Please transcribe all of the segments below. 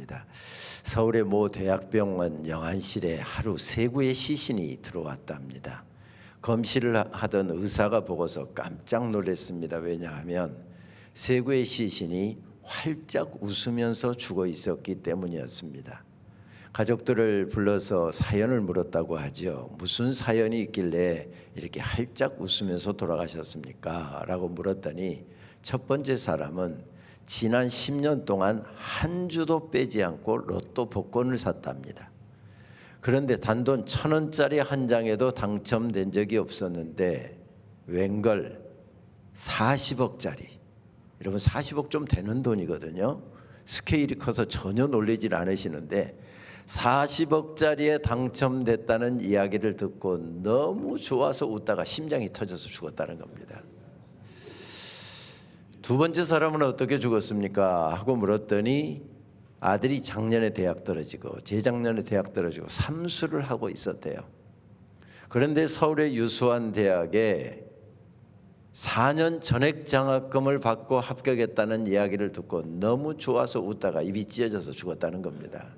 있습니다. 서울의 모 대학병원 영안실에 하루 3구의 시신이 들어왔답니다. 검시를 하던 의사가 보고서 깜짝 놀랐습니다. 왜냐하면 3구의 시신이 활짝 웃으면서 죽어 있었기 때문이었습니다. 가족들을 불러서 사연을 물었다고 하죠. 무슨 사연이 있길래 이렇게 활짝 웃으면서 돌아가셨습니까? 라고 물었더니 첫 번째 사람은 지난 10년 동안 한 주도 빼지 않고 로또 복권을 샀답니다. 그런데 단돈 1,000원짜리 한 장에도 당첨된 적이 없었는데 웬걸 40억짜리, 여러분 40억 좀 되는 돈이거든요. 스케일이 커서 전혀 놀라질 않으시는데 40억짜리에 당첨됐다는 이야기를 듣고 너무 좋아서 웃다가 심장이 터져서 죽었다는 겁니다. 두 번째 사람은 어떻게 죽었습니까? 하고 물었더니 아들이 작년에 대학 떨어지고 재작년에 대학 떨어지고 삼수를 하고 있었대요. 그런데 서울의 유수한 대학에 4년 전액 장학금을 받고 합격했다는 이야기를 듣고 너무 좋아서 웃다가 입이 찢어져서 죽었다는 겁니다.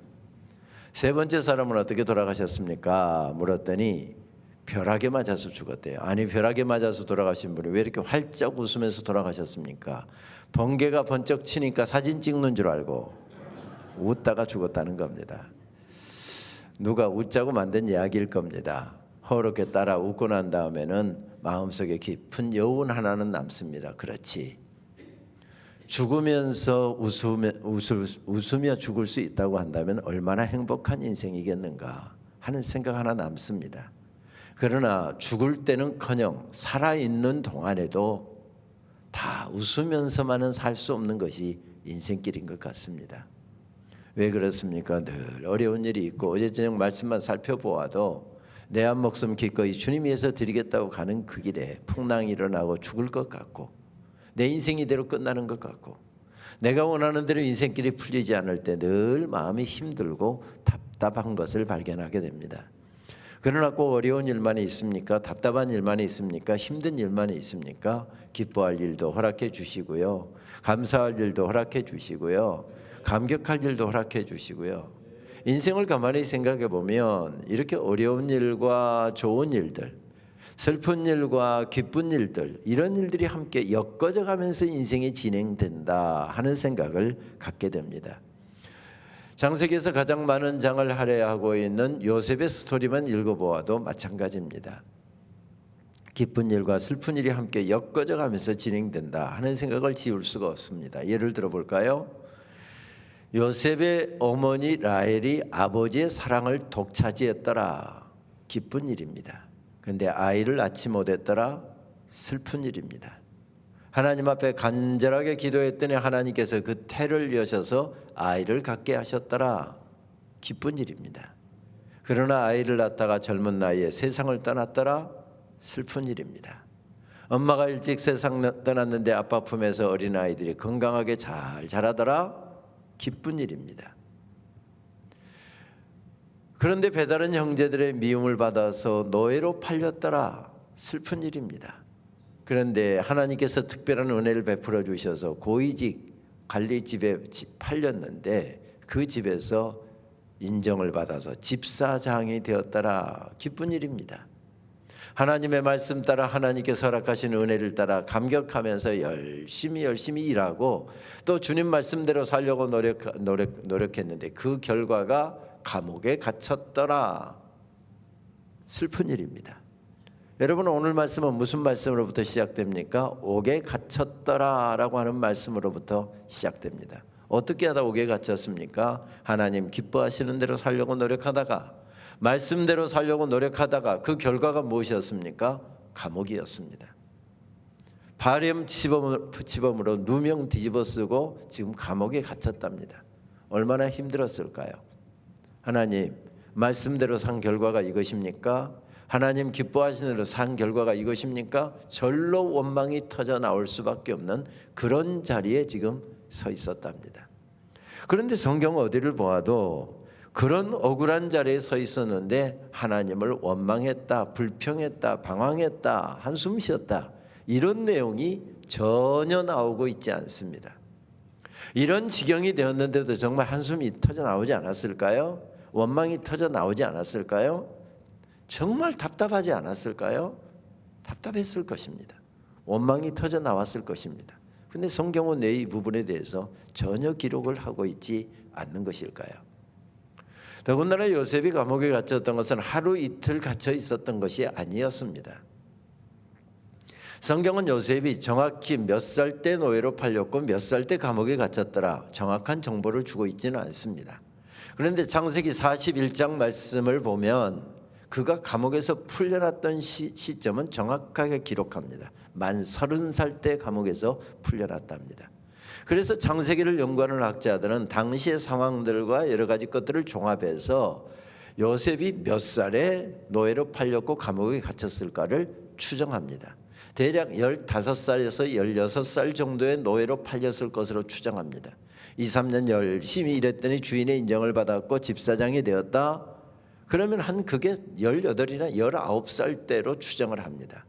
세 번째 사람은 어떻게 돌아가셨습니까? 물었더니 벼락에 맞아서 죽었대요. 아니, 벼락에 맞아서 돌아가신 분이 왜 이렇게 활짝 웃으면서 돌아가셨습니까? 번개가 번쩍 치니까 사진 찍는 줄 알고 웃다가 죽었다는 겁니다. 누가 웃자고 만든 이야기일 겁니다. 허렇게 따라 웃고 난 다음에는 마음속에 깊은 여운 하나는 남습니다. 그렇지, 죽으면서 웃으며 죽을 수 있다고 한다면 얼마나 행복한 인생이겠는가 하는 생각 하나 남습니다. 그러나 죽을 때는커녕 살아있는 동안에도 다 웃으면서만은 살 수 없는 것이 인생길인 것 같습니다. 왜 그렇습니까? 늘 어려운 일이 있고 어제 저녁 말씀만 살펴보아도 내 한 목숨 기꺼이 주님 위해서 드리겠다고 가는 그 길에 풍랑이 일어나고 죽을 것 같고 내 인생이 이대로 끝나는 것 같고 내가 원하는 대로 인생길이 풀리지 않을 때 늘 마음이 힘들고 답답한 것을 발견하게 됩니다. 그러나 꼭 어려운 일만 있습니까? 답답한 일만 있습니까? 힘든 일만 있습니까? 기뻐할 일도 허락해 주시고요, 감사할 일도 허락해 주시고요, 감격할 일도 허락해 주시고요. 인생을 가만히 생각해 보면 이렇게 어려운 일과 좋은 일들, 슬픈 일과 기쁜 일들, 이런 일들이 함께 엮어져 가면서 인생이 진행된다 하는 생각을 갖게 됩니다. 창세기에서 가장 많은 장을 할애하고 있는 요셉의 스토리만 읽어보아도 마찬가지입니다. 기쁜 일과 슬픈 일이 함께 엮어져 가면서 진행된다 하는 생각을 지울 수가 없습니다. 예를 들어 볼까요? 요셉의 어머니 라헬이 아버지의 사랑을 독차지했더라. 기쁜 일입니다. 그런데 아이를 낳지 못했더라. 슬픈 일입니다. 하나님 앞에 간절하게 기도했더니 하나님께서 그 태를 여셔서 아이를 갖게 하셨더라. 기쁜 일입니다. 그러나 아이를 낳다가 젊은 나이에 세상을 떠났더라. 슬픈 일입니다. 엄마가 일찍 세상 떠났는데 아빠 품에서 어린아이들이 건강하게 잘 자라더라. 기쁜 일입니다. 그런데 배다른 형제들의 미움을 받아서 노예로 팔렸더라. 슬픈 일입니다. 그런데 하나님께서 특별한 은혜를 베풀어 주셔서 고위직 관리집에 팔렸는데 그 집에서 인정을 받아서 집사장이 되었더라. 기쁜 일입니다. 하나님의 말씀 따라 하나님께서 허락하신 은혜를 따라 감격하면서 열심히 일하고 또 주님 말씀대로 살려고 노력했는데 그 결과가 감옥에 갇혔더라. 슬픈 일입니다. 여러분, 오늘 말씀은 무슨 말씀으로부터 시작됩니까? 옥에 갇혔더라 라고 하는 말씀으로부터 시작됩니다. 어떻게 하다 옥에 갇혔습니까? 하나님 기뻐하시는 대로 살려고 노력하다가, 말씀대로 살려고 노력하다가 그 결과가 무엇이었습니까? 감옥이었습니다. 발염 치범으로 누명 뒤집어 쓰고 지금 감옥에 갇혔답니다. 얼마나 힘들었을까요? 하나님, 말씀대로 산 결과가 이것입니까? 하나님 기뻐하시는 대로 산 결과가 이것입니까? 절로 원망이 터져 나올 수밖에 없는 그런 자리에 지금 서 있었답니다. 그런데 성경 어디를 보아도 그런 억울한 자리에 서 있었는데 하나님을 원망했다, 불평했다, 방황했다, 한숨 쉬었다, 이런 내용이 전혀 나오고 있지 않습니다. 이런 지경이 되었는데도 정말 한숨이 터져 나오지 않았을까요? 원망이 터져 나오지 않았을까요? 정말 답답하지 않았을까요? 답답했을 것입니다. 원망이 터져 나왔을 것입니다. 근데 성경은 왜 이 부분에 대해서 전혀 기록을 하고 있지 않는 것일까요? 더군다나 요셉이 감옥에 갇혔던 것은 하루 이틀 갇혀 있었던 것이 아니었습니다. 성경은 요셉이 정확히 몇 살 때 노예로 팔렸고 몇 살 때 감옥에 갇혔더라 정확한 정보를 주고 있지는 않습니다. 그런데 창세기 41장 말씀을 보면 그가 감옥에서 풀려났던 시점은 정확하게 기록합니다. 만 30살 때 감옥에서 풀려났답니다. 그래서 창세기를 연구하는 학자들은 당시의 상황들과 여러 가지 것들을 종합해서 요셉이 몇 살에 노예로 팔렸고 감옥에 갇혔을까를 추정합니다. 대략 15살에서 16살 정도의 노예로 팔렸을 것으로 추정합니다. 2, 3년 열심히 일했더니 주인의 인정을 받았고 집사장이 되었다. 그러면 한 그게 18이나 19살 때로 추정을 합니다.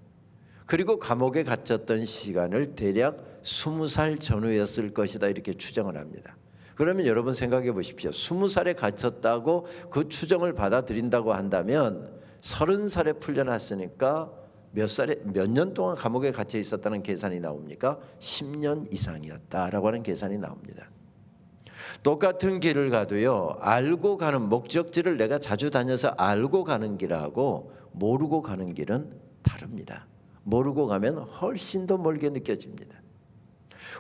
그리고 감옥에 갇혔던 시간을 대략 20살 전후였을 것이다 이렇게 추정을 합니다. 그러면 여러분 생각해 보십시오. 20살에 갇혔다고 그 추정을 받아들인다고 한다면 30살에 풀려났으니까 몇 년 동안 감옥에 갇혀 있었다는 계산이 나옵니까? 10년 이상이었다라고 하는 계산이 나옵니다. 똑같은 길을 가도요, 알고 가는 목적지를 내가 자주 다녀서 알고 가는 길하고 모르고 가는 길은 다릅니다. 모르고 가면 훨씬 더 멀게 느껴집니다.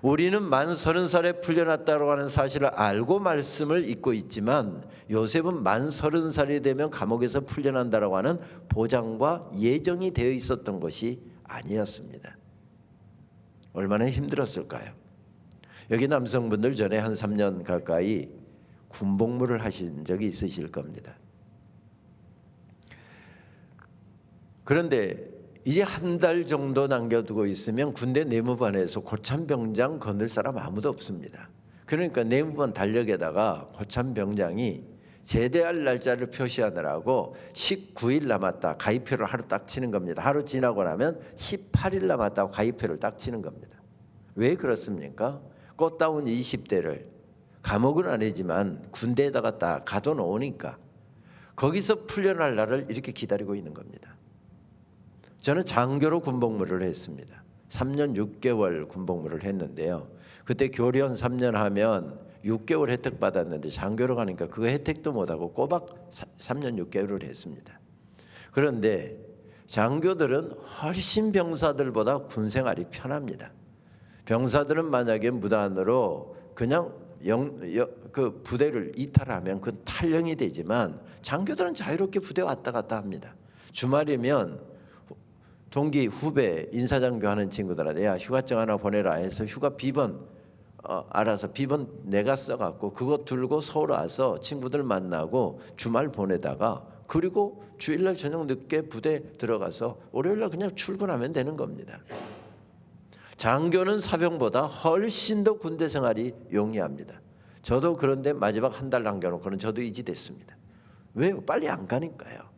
우리는 만 30살에 풀려났다고 하는 사실을 알고 말씀을 읽고 있지만 요셉은 만 30살이 되면 감옥에서 풀려난다고 하는 보장과 예정이 되어 있었던 것이 아니었습니다. 얼마나 힘들었을까요? 여기 남성분들 전에 한 3년 가까이 군복무를 하신 적이 있으실 겁니다. 그런데 이제 한 달 정도 남겨두고 있으면 군대 내무반에서 고참병장 건들 사람 아무도 없습니다. 그러니까 내무반 달력에다가 고참병장이 제대할 날짜를 표시하느라고 19일 남았다 가입표를 하루 딱 치는 겁니다. 하루 지나고 나면 18일 남았다고 가입표를 딱 치는 겁니다. 왜 그렇습니까? 꽃다운 20대를 감옥은 아니지만 군대에다가 딱 가둬놓으니까 거기서 풀려날 날을 이렇게 기다리고 있는 겁니다. 저는 장교로 군복무를 했습니다. 3년 6개월 군복무를 했는데요. 그때 교련 3년 하면 6개월 혜택 받았는데 장교로 가니까 그 혜택도 못하고 꼬박 3년 6개월을 했습니다. 그런데 장교들은 훨씬 병사들보다 군생활이 편합니다. 병사들은 만약에 무단으로 그냥 그 부대를 이탈하면 그건 탈영이 되지만 장교들은 자유롭게 부대 왔다 갔다 합니다. 주말이면 동기 후배 인사장교 하는 친구들한테 야 휴가증 하나 보내라 해서 휴가 비번 알아서 비번 내가 써갖고 그거 들고 서울 와서 친구들 만나고 주말 보내다가 그리고 주일날 저녁 늦게 부대 들어가서 월요일날 그냥 출근하면 되는 겁니다. 장교는 사병보다 훨씬 더 군대 생활이 용이합니다. 저도 그런데 마지막 한 달 남겨놓고는 저도 이지됐습니다. 왜요? 빨리 안 가니까요.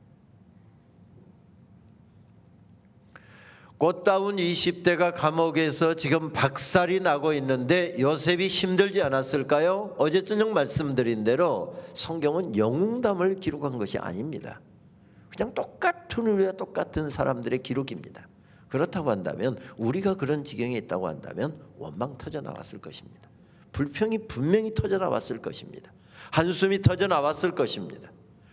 꽃다운 20대가 감옥에서 지금 박살이 나고 있는데 요셉이 힘들지 않았을까요? 어제 저녁 말씀드린 대로 성경은 영웅담을 기록한 것이 아닙니다. 그냥 똑같은 우리와 똑같은 사람들의 기록입니다. 그렇다고 한다면 우리가 그런 지경에 있다고 한다면 원망 터져 나왔을 것입니다. 불평이 분명히 터져 나왔을 것입니다. 한숨이 터져 나왔을 것입니다.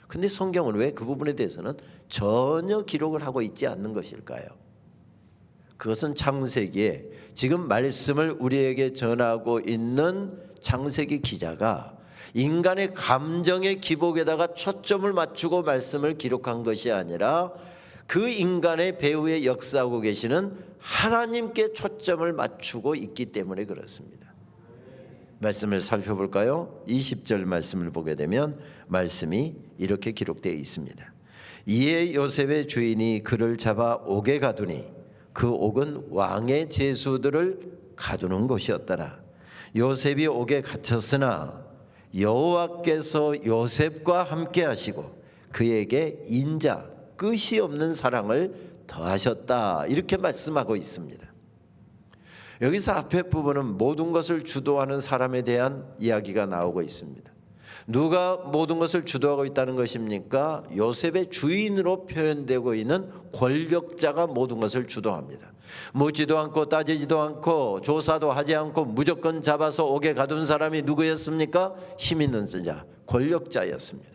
근데 성경은 왜 그 부분에 대해서는 전혀 기록을 하고 있지 않는 것일까요? 그것은 창세기에 지금 말씀을 우리에게 전하고 있는 창세기 기자가 인간의 감정의 기복에다가 초점을 맞추고 말씀을 기록한 것이 아니라 그 인간의 배후에 역사하고 계시는 하나님께 초점을 맞추고 있기 때문에 그렇습니다. 말씀을 살펴볼까요? 20절 말씀을 보게 되면 말씀이 이렇게 기록되어 있습니다. 이에 요셉의 주인이 그를 잡아 옥에 가두니 그 옥은 왕의 제수들을 가두는 곳이었더라. 요셉이 옥에 갇혔으나 여호와께서 요셉과 함께 하시고 그에게 인자 끝이 없는 사랑을 더하셨다. 이렇게 말씀하고 있습니다. 여기서 앞에 부분은 모든 것을 주도하는 사람에 대한 이야기가 나오고 있습니다. 누가 모든 것을 주도하고 있다는 것입니까? 요셉의 주인으로 표현되고 있는 권력자가 모든 것을 주도합니다. 묻지도 않고 따지지도 않고 조사도 하지 않고 무조건 잡아서 옥에 가둔 사람이 누구였습니까? 힘 있는 자, 권력자였습니다.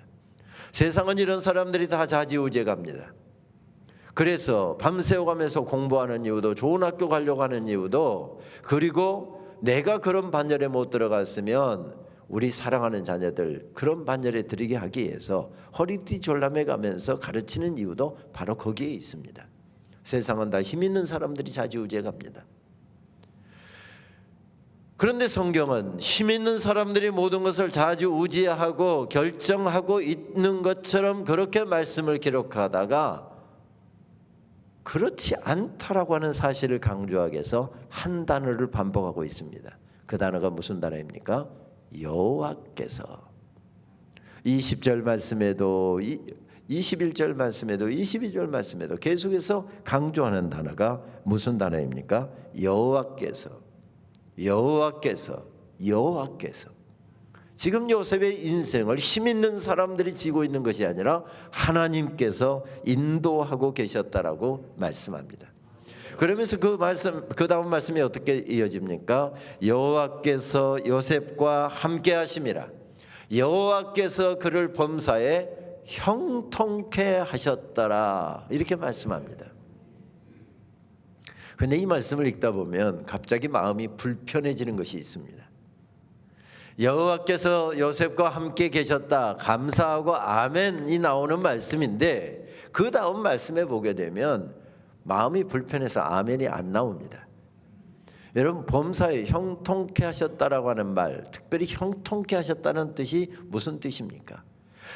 세상은 이런 사람들이 다 좌지우지갑니다. 그래서 밤새워가면서 공부하는 이유도, 좋은 학교 가려고 하는 이유도, 그리고 내가 그런 반열에 못 들어갔으면 우리 사랑하는 자녀들 그런 반열에 들이게 하기 위해서 허리띠 졸라매 가면서 가르치는 이유도 바로 거기에 있습니다. 세상은 다 힘 있는 사람들이 좌지우지해 갑니다. 그런데 성경은 힘 있는 사람들이 모든 것을 좌지우지하고 결정하고 있는 것처럼 그렇게 말씀을 기록하다가 그렇지 않다라고 하는 사실을 강조하기 위해서 한 단어를 반복하고 있습니다. 그 단어가 무슨 단어입니까? 여호와께서. 20절 말씀에도 21절 말씀에도 22절 말씀에도 계속해서 강조하는 단어가 무슨 단어입니까? 여호와께서. 여호와께서. 여호와께서. 지금 요셉의 인생을 힘 있는 사람들이 지고 있는 것이 아니라 하나님께서 인도하고 계셨다라고 말씀합니다. 그러면서 그 다음 말씀이 어떻게 이어집니까? 여호와께서 요셉과 함께 하심이라. 여호와께서 그를 범사에 형통케 하셨더라. 이렇게 말씀합니다. 그런데 이 말씀을 읽다 보면 갑자기 마음이 불편해지는 것이 있습니다. 여호와께서 요셉과 함께 계셨다, 감사하고 아멘이 나오는 말씀인데 그 다음 말씀에 보게 되면 마음이 불편해서 아멘이 안 나옵니다. 여러분, 범사에 형통케 하셨다라고 하는 말, 특별히 형통케 하셨다는 뜻이 무슨 뜻입니까?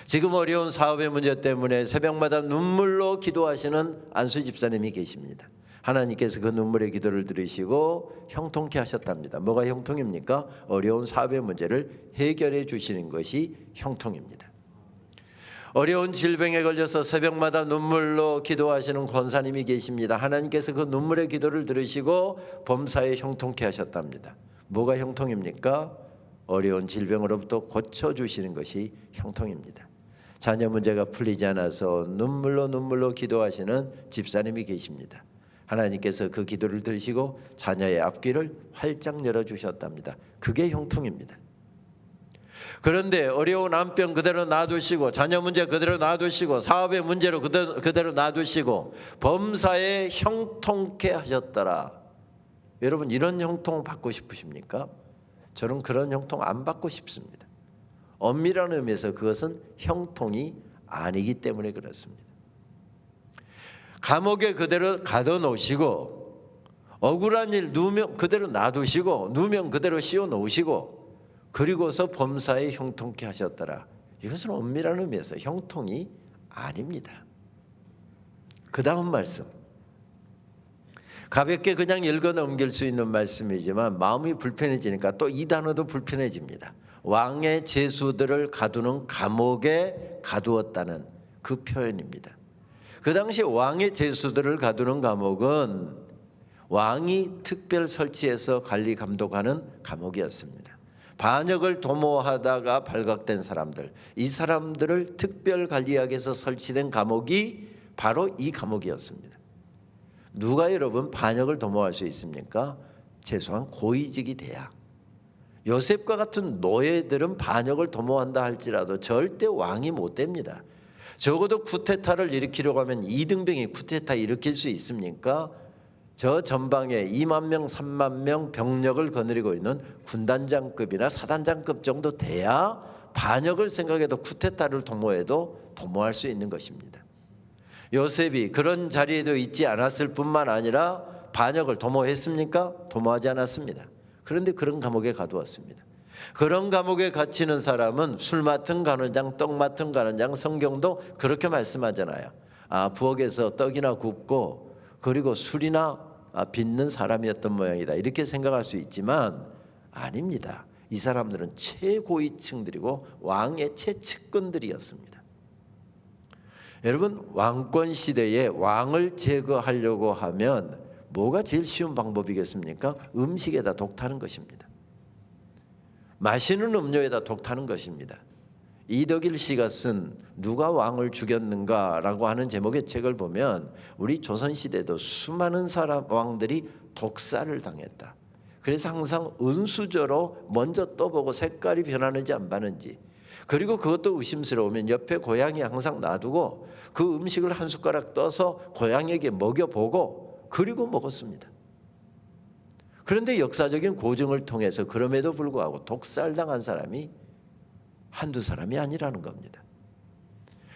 지금 어려운 사업의 문제 때문에 새벽마다 눈물로 기도하시는 안수 집사님이 계십니다. 하나님께서 그 눈물의 기도를 들으시고 형통케 하셨답니다. 뭐가 형통입니까? 어려운 사업의 문제를 해결해 주시는 것이 형통입니다. 어려운 질병에 걸려서 새벽마다 눈물로 기도하시는 권사님이 계십니다. 하나님께서 그 눈물의 기도를 들으시고 범사에 형통케 하셨답니다. 뭐가 형통입니까? 어려운 질병으로부터 고쳐주시는 것이 형통입니다. 자녀 문제가 풀리지 않아서 눈물로 기도하시는 집사님이 계십니다. 하나님께서 그 기도를 들으시고 자녀의 앞길을 활짝 열어주셨답니다. 그게 형통입니다. 그런데 어려운 암병 그대로 놔두시고, 자녀 문제 그대로 놔두시고, 사업의 문제로 그대로 놔두시고 범사에 형통케 하셨더라. 여러분, 이런 형통 받고 싶으십니까? 저는 그런 형통 안 받고 싶습니다. 엄밀한 의미에서 그것은 형통이 아니기 때문에 그렇습니다. 감옥에 그대로 가둬놓으시고, 억울한 일 누명 그대로 놔두시고, 누명 그대로 씌워놓으시고, 그리고서 범사에 형통케 하셨더라. 이것은 엄밀한 의미에서 형통이 아닙니다. 그 다음 말씀, 가볍게 그냥 읽어 넘길 수 있는 말씀이지만 마음이 불편해지니까 또 이 단어도 불편해집니다. 왕의 제수들을 가두는 감옥에 가두었다는 그 표현입니다. 그 당시 왕의 제수들을 가두는 감옥은 왕이 특별 설치해서 관리 감독하는 감옥이었습니다. 반역을 도모하다가 발각된 사람들, 이 사람들을 특별 관리하기 위해서 설치된 감옥이 바로 이 감옥이었습니다. 누가 여러분 반역을 도모할 수 있습니까? 최소한 고위직이 돼야. 요셉과 같은 노예들은 반역을 도모한다 할지라도 절대 왕이 못 됩니다. 적어도 쿠데타를 일으키려고 하면 2등병이 쿠데타 일으킬 수 있습니까? 저 전방에 2만 명, 3만 명 병력을 거느리고 있는 군단장급이나 사단장급 정도 돼야 반역을 생각해도 쿠데타를 도모해도 도모할 수 있는 것입니다. 요셉이 그런 자리에도 있지 않았을 뿐만 아니라 반역을 도모했습니까? 도모하지 않았습니다. 그런데 그런 감옥에 가두었습니다. 그런 감옥에 갇히는 사람은 술 맡은 간원장, 떡 맡은 간원장, 성경도 그렇게 말씀하잖아요. 부엌에서 떡이나 굽고 그리고 술이나 빚는 사람이었던 모양이다, 이렇게 생각할 수 있지만 아닙니다. 이 사람들은 최고위층들이고 왕의 최측근들이었습니다. 여러분, 왕권 시대에 왕을 제거하려고 하면 뭐가 제일 쉬운 방법이겠습니까? 음식에다 독 타는 것입니다. 마시는 음료에다 독 타는 것입니다. 이덕일 씨가 쓴 누가 왕을 죽였는가라고 하는 제목의 책을 보면 우리 조선시대도 수많은 왕들이 독살을 당했다. 그래서 항상 은수저로 먼저 떠보고 색깔이 변하는지 안 변하는지, 그리고 그것도 의심스러우면 옆에 고양이 항상 놔두고 그 음식을 한 숟가락 떠서 고양이에게 먹여보고 그리고 먹었습니다. 그런데 역사적인 고증을 통해서 그럼에도 불구하고 독살당한 사람이 한두 사람이 아니라는 겁니다.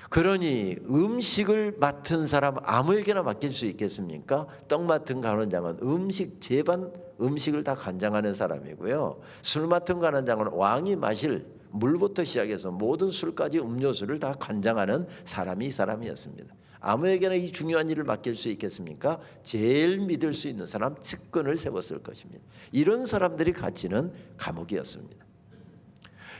그러니 음식을 맡은 사람 아무에게나 맡길 수 있겠습니까? 떡 맡은 간원장은 음식 제반 음식을 다 관장하는 사람이고요. 술 맡은 간원장은 왕이 마실 물부터 시작해서 모든 술까지 음료수를 다 관장하는 사람이 이 사람이었습니다. 아무에게나 이 중요한 일을 맡길 수 있겠습니까? 제일 믿을 수 있는 사람, 측근을 세웠을 것입니다. 이런 사람들이 갇히는 감옥이었습니다.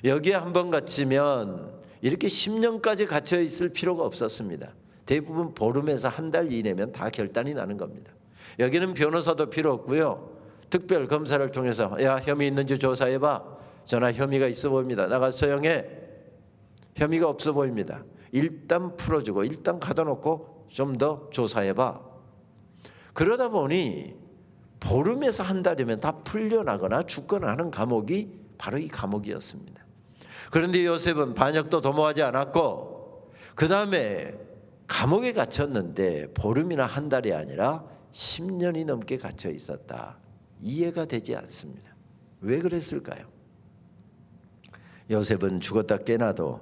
여기에 한번 갇히면 이렇게 10년까지 갇혀 있을 필요가 없었습니다. 대부분 보름에서 한 달 이내면 다 결단이 나는 겁니다. 여기는 변호사도 필요 없고요. 특별 검사를 통해서 야, 혐의 있는지 조사해봐. 저나 혐의가 있어 보입니다. 나가 서형해. 혐의가 없어 보입니다. 일단 풀어주고 일단 가둬놓고 좀 더 조사해봐. 그러다 보니 보름에서 한 달이면 다 풀려나거나 죽거나 하는 감옥이 바로 이 감옥이었습니다. 그런데 요셉은 반역도 도모하지 않았고 그 다음에 감옥에 갇혔는데 보름이나 한 달이 아니라 10년이 넘게 갇혀 있었다. 이해가 되지 않습니다. 왜 그랬을까요? 요셉은 죽었다 깨나도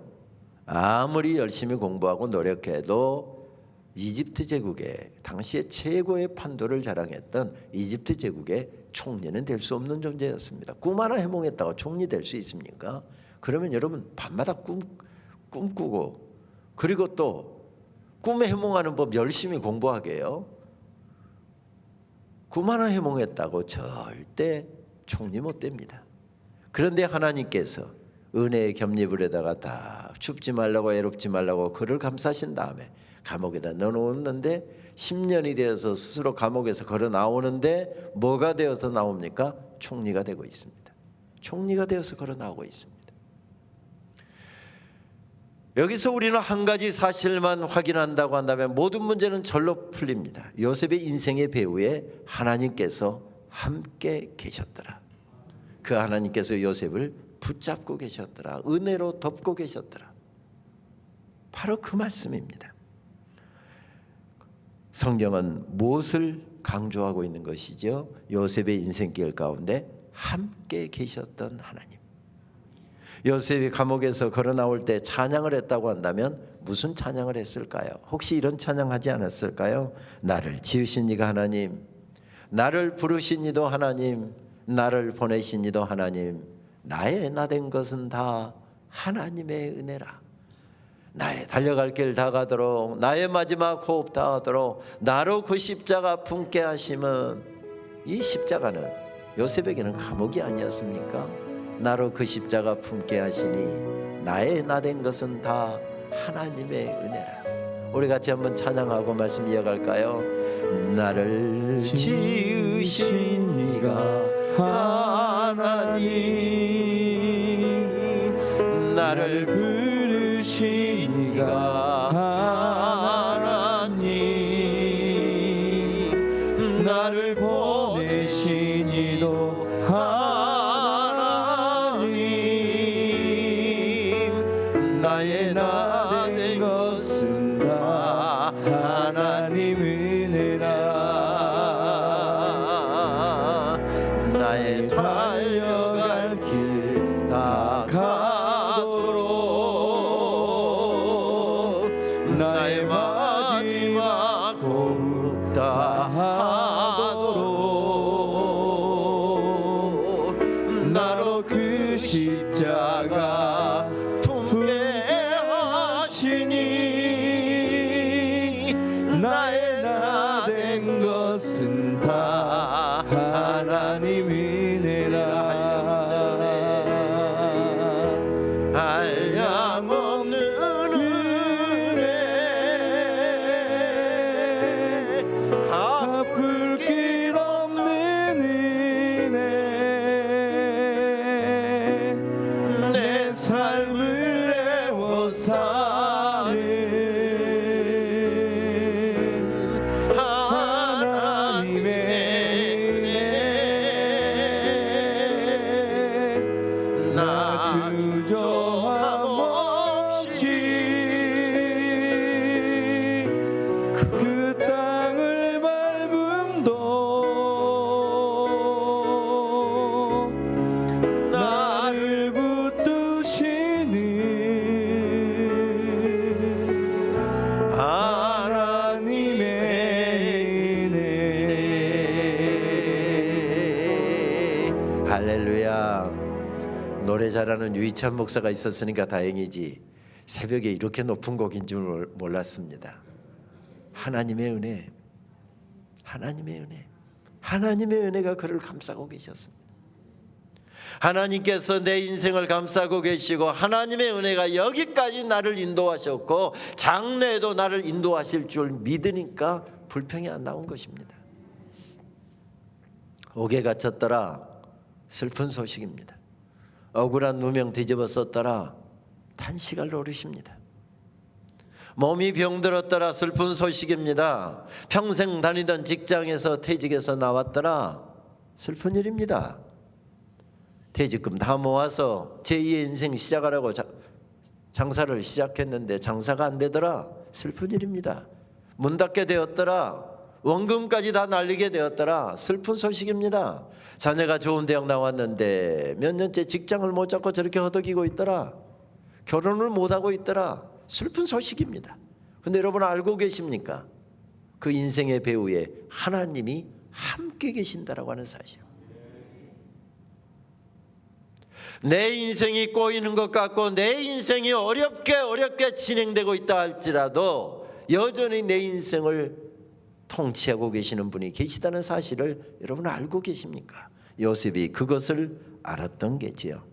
아무리 열심히 공부하고 노력해도 이집트 제국의 당시에 최고의 판도를 자랑했던 이집트 제국의 총리는 될 수 없는 존재였습니다. 꿈 하나 해몽했다고 총리 될 수 있습니까? 그러면 여러분 밤마다 꿈꾸고 그리고 또 꿈에 해몽하는 법 열심히 공부하게 해요. 꿈 하나 해몽했다고 절대 총리 못 됩니다. 그런데 하나님께서 은혜의 겹리불에다가 다 춥지 말라고 애롭지 말라고 그를 감싸신 다음에 감옥에다 넣어놓았는데 10년이 되어서 스스로 감옥에서 걸어 나오는데 뭐가 되어서 나옵니까? 총리가 되고 있습니다. 총리가 되어서 걸어 나오고 있습니다. 여기서 우리는 한 가지 사실만 확인한다고 한다면 모든 문제는 절로 풀립니다. 요셉의 인생의 배후에 하나님께서 함께 계셨더라. 그 하나님께서 요셉을 붙잡고 계셨더라. 은혜로 덮고 계셨더라. 바로 그 말씀입니다. 성경은 무엇을 강조하고 있는 것이죠? 요셉의 인생길 가운데 함께 계셨던 하나님. 요셉이 감옥에서 걸어 나올 때 찬양을 했다고 한다면 무슨 찬양을 했을까요? 혹시 이런 찬양하지 않았을까요? 나를 지으신 이가 하나님, 나를 부르신 이도 하나님, 나를 보내신 이도 하나님, 나의 나된 것은 다 하나님의 은혜라. 나의 달려갈 길 다 가도록, 나의 마지막 호흡 다 하도록 나로 그 십자가 품게 하심은, 이 십자가는 요셉에게는 감옥이 아니었습니까? 나로 그 십자가 품게 하시니 나의 나된 것은 다 하나님의 은혜라. 우리 같이 한번 찬양하고 말씀 이어갈까요? 나를 지으신 이가 하나님, 나를 부르신 이가 하나님, 나를 보내신 이도 하나님, 나의 나된 것은 다 하나님 은혜라. 나의 달려갈 길 다 가도록, 나의 마지막 호흡 다 하도록 나로 그 십자가 품게 하시니 역사는 하나님의 은혜 나 주저함 없이 그 땅을 밟음도 나를 붙드시는 하나님의 은혜. 할렐루야. 노래 잘하는 유희찬 목사가 있었으니까 다행이지 새벽에 이렇게 높은 곡인 줄 몰랐습니다. 하나님의 은혜, 하나님의 은혜, 하나님의 은혜가 그를 감싸고 계셨습니다. 하나님께서 내 인생을 감싸고 계시고 하나님의 은혜가 여기까지 나를 인도하셨고 장래에도 나를 인도하실 줄 믿으니까 불평이 안 나온 것입니다. 옥에 갇혔더라 슬픈 소식입니다. 억울한 누명 뒤집어 썼더라 탄식을 노리십니다. 몸이 병들었더라 슬픈 소식입니다. 평생 다니던 직장에서 퇴직해서 나왔더라 슬픈 일입니다. 퇴직금 다 모아서 제2의 인생 시작하라고 장사를 시작했는데 장사가 안 되더라 슬픈 일입니다. 문 닫게 되었더라 원금까지 다 날리게 되었더라 슬픈 소식입니다. 자녀가 좋은 대학 나왔는데 몇 년째 직장을 못 잡고 저렇게 허덕이고 있더라. 결혼을 못하고 있더라 슬픈 소식입니다. 그런데 여러분 알고 계십니까? 그 인생의 배후에 하나님이 함께 계신다라고 하는 사실. 내 인생이 꼬이는 것 같고 내 인생이 어렵게 진행되고 있다 할지라도 여전히 내 인생을 통치하고 계시는 분이 계시다는 사실을 여러분 알고 계십니까? 요셉이 그것을 알았던 게지요.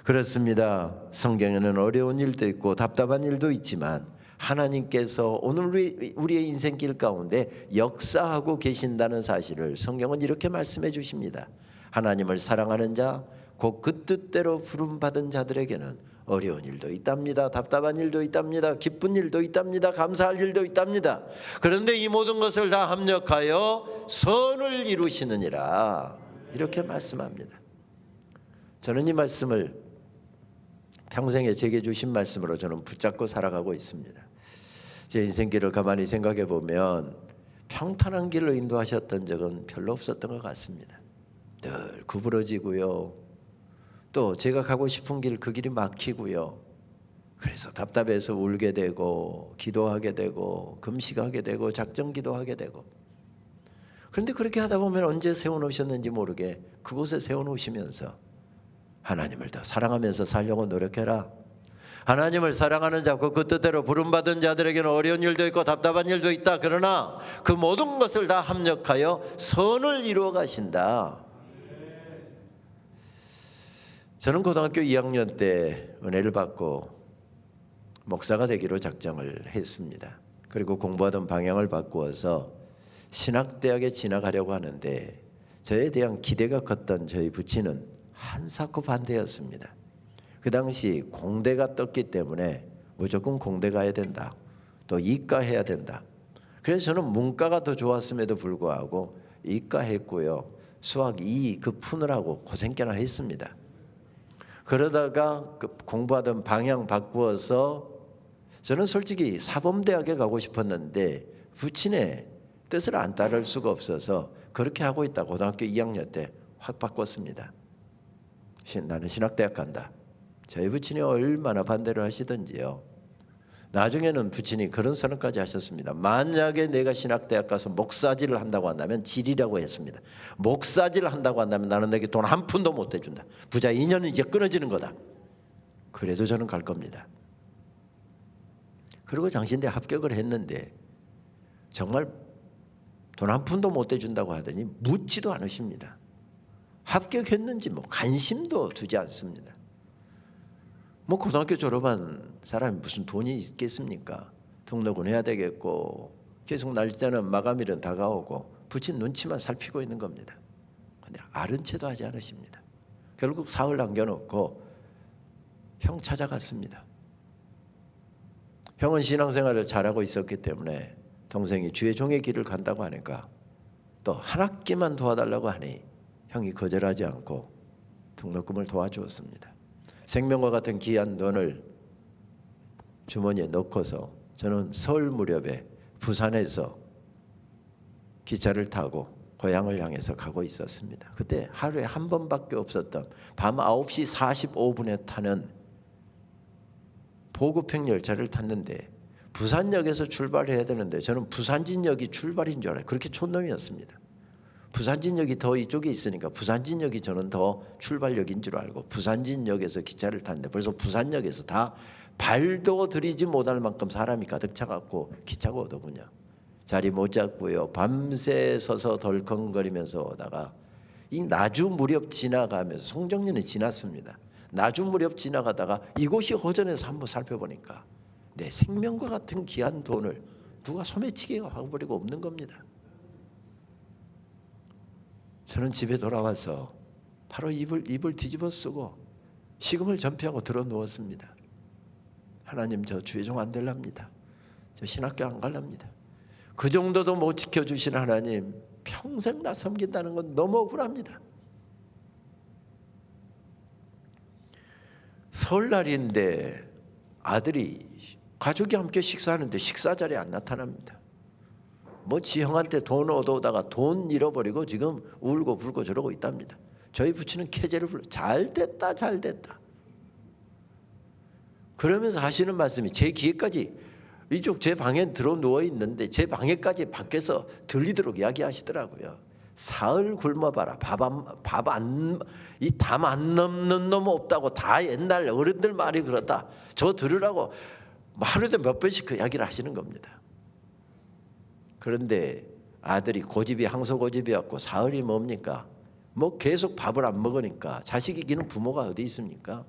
그렇습니다. 성경에는 어려운 일도 있고 답답한 일도 있지만 하나님께서 오늘 우리의 인생길 가운데 역사하고 계신다는 사실을 성경은 이렇게 말씀해 주십니다. 하나님을 사랑하는 자 곧 그 뜻대로 부름받은 자들에게는 어려운 일도 있답니다. 답답한 일도 있답니다. 기쁜 일도 있답니다. 감사할 일도 있답니다. 그런데 이 모든 것을 다 합력하여 선을 이루시느니라 이렇게 말씀합니다. 저는 이 말씀을 평생에 제게 주신 말씀으로 저는 붙잡고 살아가고 있습니다. 제 인생길을 가만히 생각해 보면 평탄한 길로 인도하셨던 적은 별로 없었던 것 같습니다. 늘 구부러지고요. 또 제가 가고 싶은 길 그 길이 막히고요. 그래서 답답해서 울게 되고 기도하게 되고 금식하게 되고 작정 기도하게 되고 그런데 그렇게 하다 보면 언제 세워놓으셨는지 모르게 그곳에 세워놓으시면서 하나님을 더 사랑하면서 살려고 노력해라. 하나님을 사랑하는 자 그 뜻대로 부름받은 자들에게는 어려운 일도 있고 답답한 일도 있다. 그러나 그 모든 것을 다 합력하여 선을 이루어 가신다. 저는 고등학교 2학년 때 은혜를 받고 목사가 되기로 작정을 했습니다. 그리고 공부하던 방향을 바꾸어서 신학대학에 진학하려고 하는데 저에 대한 기대가 컸던 저희 부친은 한사코 반대였습니다. 그 당시 공대가 떴기 때문에 무조건 공대 가야 된다. 또 이과 해야 된다. 그래서 저는 문과가 더 좋았음에도 불구하고 이과 했고요. 수학 2 그 푸느라고 고생깨나 했습니다. 그러다가 공부하던 방향 바꾸어서 저는 솔직히 사범대학에 가고 싶었는데 부친의 뜻을 안 따를 수가 없어서 그렇게 하고 있다 고등학교 2학년 때 확 바꿨습니다. 나는 신학대학 간다. 저희 부친이 얼마나 반대를 하시던지요. 나중에는 부친이 그런 선언까지 하셨습니다. 만약에 내가 신학대학 가서 목사질을 한다고 한다면 질이라고 했습니다. 목사질을 한다고 한다면 나는 내게 돈 한 푼도 못 대준다. 부자 인연은 이제 끊어지는 거다. 그래도 저는 갈 겁니다. 그리고 장신대 합격을 했는데 정말 돈 한 푼도 못 대준다고 하더니 묻지도 않으십니다. 합격했는지 뭐 관심도 두지 않습니다. 뭐 고등학교 졸업한 사람이 무슨 돈이 있겠습니까? 등록은 해야 되겠고 계속 날짜는 마감일은 다가오고 부친 눈치만 살피고 있는 겁니다. 그런데 아른 채도 하지 않으십니다. 결국 사흘 남겨놓고 형 찾아갔습니다. 형은 신앙생활을 잘하고 있었기 때문에 동생이 주의 종의 길을 간다고 하니까 또 한 학기만 도와달라고 하니 형이 거절하지 않고 등록금을 도와주었습니다. 생명과 같은 귀한 돈을 주머니에 넣고서 저는 서울 무렵에 부산에서 기차를 타고 고향을 향해서 가고 있었습니다. 그때 하루에 한 번밖에 없었던 밤 9시 45분에 타는 보급형 열차를 탔는데 부산역에서 출발해야 되는데 저는 부산진역이 출발인 줄 알아요. 그렇게 촌놈이었습니다. 부산진역이 더 이쪽에 있으니까 부산진역이 저는 더 출발역인 줄 알고 부산진역에서 기차를 탔는데 벌써 부산역에서 다 발도 들이지 못할 만큼 사람이 가득 차갖고 기차가 오더군요. 자리 못 잡고요. 밤새 서서 덜컹거리면서 오다가 이 나주 무렵 지나가면서 송정리는 지났습니다. 나주 무렵 지나가다가 이곳이 허전해서 한번 살펴보니까 내 생명과 같은 귀한 돈을 누가 소매치기에 하고버리고 없는 겁니다. 저는 집에 돌아와서 바로 이불 뒤집어 쓰고 식음을 전폐하고 들어 누웠습니다. 하나님, 저 주의 종 안 될랍니다. 저 신학교 안 갈랍니다. 그 정도도 못 지켜주신 하나님, 평생 나 섬긴다는 건 너무 억울합니다. 설날인데 아들이 가족이 함께 식사하는데 식사 자리에 안 나타납니다. 뭐 지형한테 돈 얻어오다가 돈 잃어버리고 지금 울고 불고 저러고 있답니다. 저희 부친은 캐제를 불러 잘됐다 잘됐다 그러면서 하시는 말씀이 제 귀에까지, 이쪽 제 방에 들어 누워 있는데 제 방에까지 밖에서 들리도록 이야기하시더라고요. 사흘 굶어봐라. 이 담 안 넘는 놈 없다고 다 옛날 어른들 말이 그렇다. 저 들으라고 하루에 몇 번씩 그 이야기를 하시는 겁니다. 그런데 아들이 고집이 항소고집이었고 사흘이 뭡니까? 뭐 계속 밥을 안 먹으니까 자식 이기는 부모가 어디 있습니까?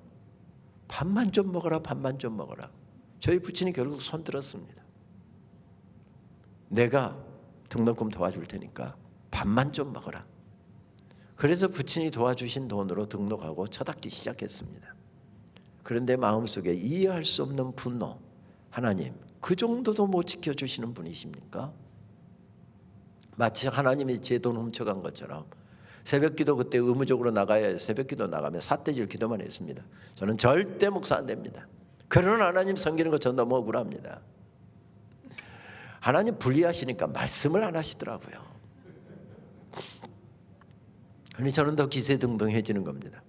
밥만 좀 먹어라, 밥만 좀 먹어라. 저희 부친이 결국 손 들었습니다. 내가 등록금 도와줄 테니까 밥만 좀 먹어라. 그래서 부친이 도와주신 돈으로 등록하고 첫 학기 시작했습니다. 그런데 마음속에 이해할 수 없는 분노. 하나님, 그 정도도 못 지켜주시는 분이십니까? 마치 하나님이 제 돈 훔쳐간 것처럼 새벽기도 그때 의무적으로 나가야 새벽기도 나가면 삿대질 기도만 했습니다. 저는 절대 목사 안 됩니다. 그런 하나님 섬기는 거 전 너무 억울합니다. 하나님 불리하시니까 말씀을 안 하시더라고요. 그러니 저는 더 기세등등해지는 겁니다.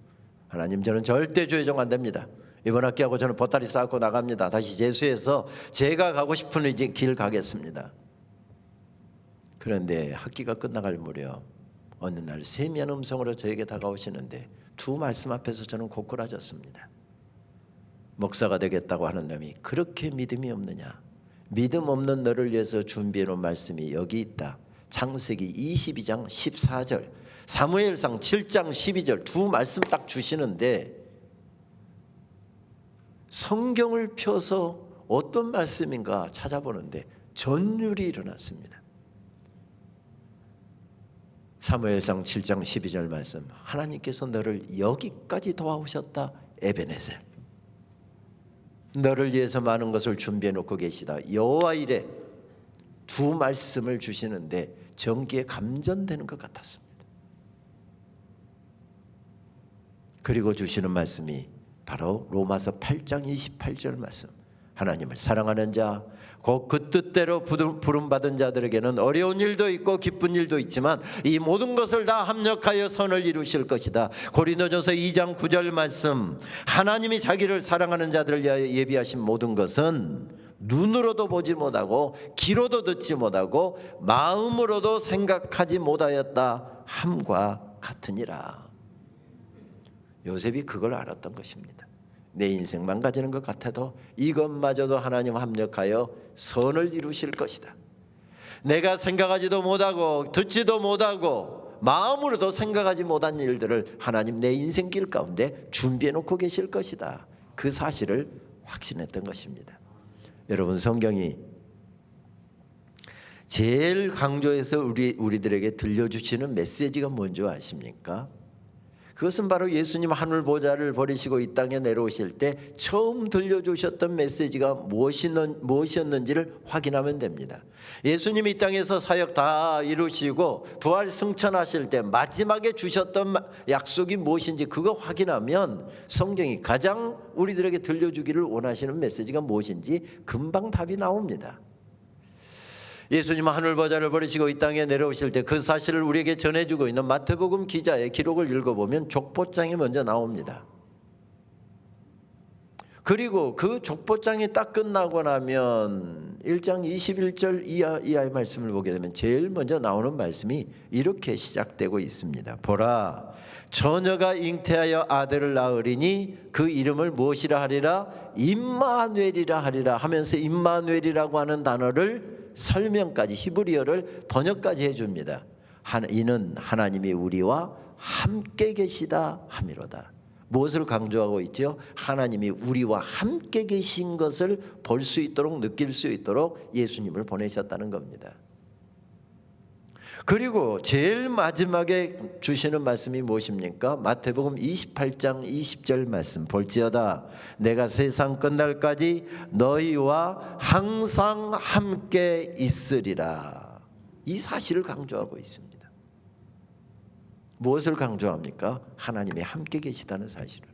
하나님, 저는 절대 주의 종 안 됩니다. 이번 학기하고 저는 보따리 쌓고 나갑니다. 다시 재수해서 제가 가고 싶은 이제 길 가겠습니다. 그런데 학기가 끝나갈 무렵 어느 날 세미한 음성으로 저에게 다가오시는데 두 말씀 앞에서 저는 고꾸라졌습니다. 목사가 되겠다고 하는 놈이 그렇게 믿음이 없느냐? 믿음 없는 너를 위해서 준비해 놓은 말씀이 여기 있다. 창세기 22장 14절, 사무엘상 7장 12절 두 말씀 딱 주시는데 성경을 펴서 어떤 말씀인가 찾아보는데 전율이 일어났습니다. 사무엘상 7장 12절 말씀, 하나님께서 너를 여기까지 도와오셨다. 에베네셀, 너를 위해서 많은 것을 준비해 놓고 계시다. 여호와 이레, 두 말씀을 주시는데 전기에 감전되는 것 같았습니다. 그리고 주시는 말씀이 바로 로마서 8장 28절 말씀, 하나님을 사랑하는 자, 곧 그 뜻대로 부름받은 자들에게는 어려운 일도 있고 기쁜 일도 있지만 이 모든 것을 다 합력하여 선을 이루실 것이다. 고린도전서 2장 9절 말씀, 하나님이 자기를 사랑하는 자들을 위하여 예비하신 모든 것은 눈으로도 보지 못하고 귀로도 듣지 못하고 마음으로도 생각하지 못하였다 함과 같으니라. 요셉이 그걸 알았던 것입니다. 내 인생 망가지는 것 같아도 이것마저도 하나님 합력하여 선을 이루실 것이다. 내가 생각하지도 못하고 듣지도 못하고 마음으로도 생각하지 못한 일들을 하나님 내 인생길 가운데 준비해 놓고 계실 것이다. 그 사실을 확신했던 것입니다. 여러분, 성경이 제일 강조해서 우리들에게 들려주시는 메시지가 뭔지 아십니까? 그것은 바로 예수님 하늘 보좌를 버리시고 이 땅에 내려오실 때 처음 들려주셨던 메시지가 무엇이었는지를 확인하면 됩니다. 예수님이 이 땅에서 사역 다 이루시고 부활 승천하실 때 마지막에 주셨던 약속이 무엇인지 그거 확인하면 성경이 가장 우리들에게 들려주기를 원하시는 메시지가 무엇인지 금방 답이 나옵니다. 예수님은 하늘 보좌를 버리시고 이 땅에 내려오실 때 그 사실을 우리에게 전해주고 있는 마태복음 기자의 기록을 읽어보면 족보장이 먼저 나옵니다. 그리고 그 족보장이 딱 끝나고 나면 1장 21절 이하의 말씀을 보게 되면 제일 먼저 나오는 말씀이 이렇게 시작되고 있습니다. 보라, 처녀가 잉태하여 아들을 낳으리니 그 이름을 무엇이라 하리라? 임마누엘이라 하리라 하면서 임마누엘이라고 하는 단어를 설명까지 히브리어를 번역까지 해줍니다. 이는 하나님이 우리와 함께 계시다 함이로다. 무엇을 강조하고 있죠? 하나님이 우리와 함께 계신 것을 볼 수 있도록 느낄 수 있도록 예수님을 보내셨다는 겁니다. 그리고 제일 마지막에 주시는 말씀이 무엇입니까? 마태복음 28장 20절 말씀 볼지어다 내가 세상 끝날까지 너희와 항상 함께 있으리라. 이 사실을 강조하고 있습니다. 무엇을 강조합니까? 하나님이 함께 계시다는 사실을.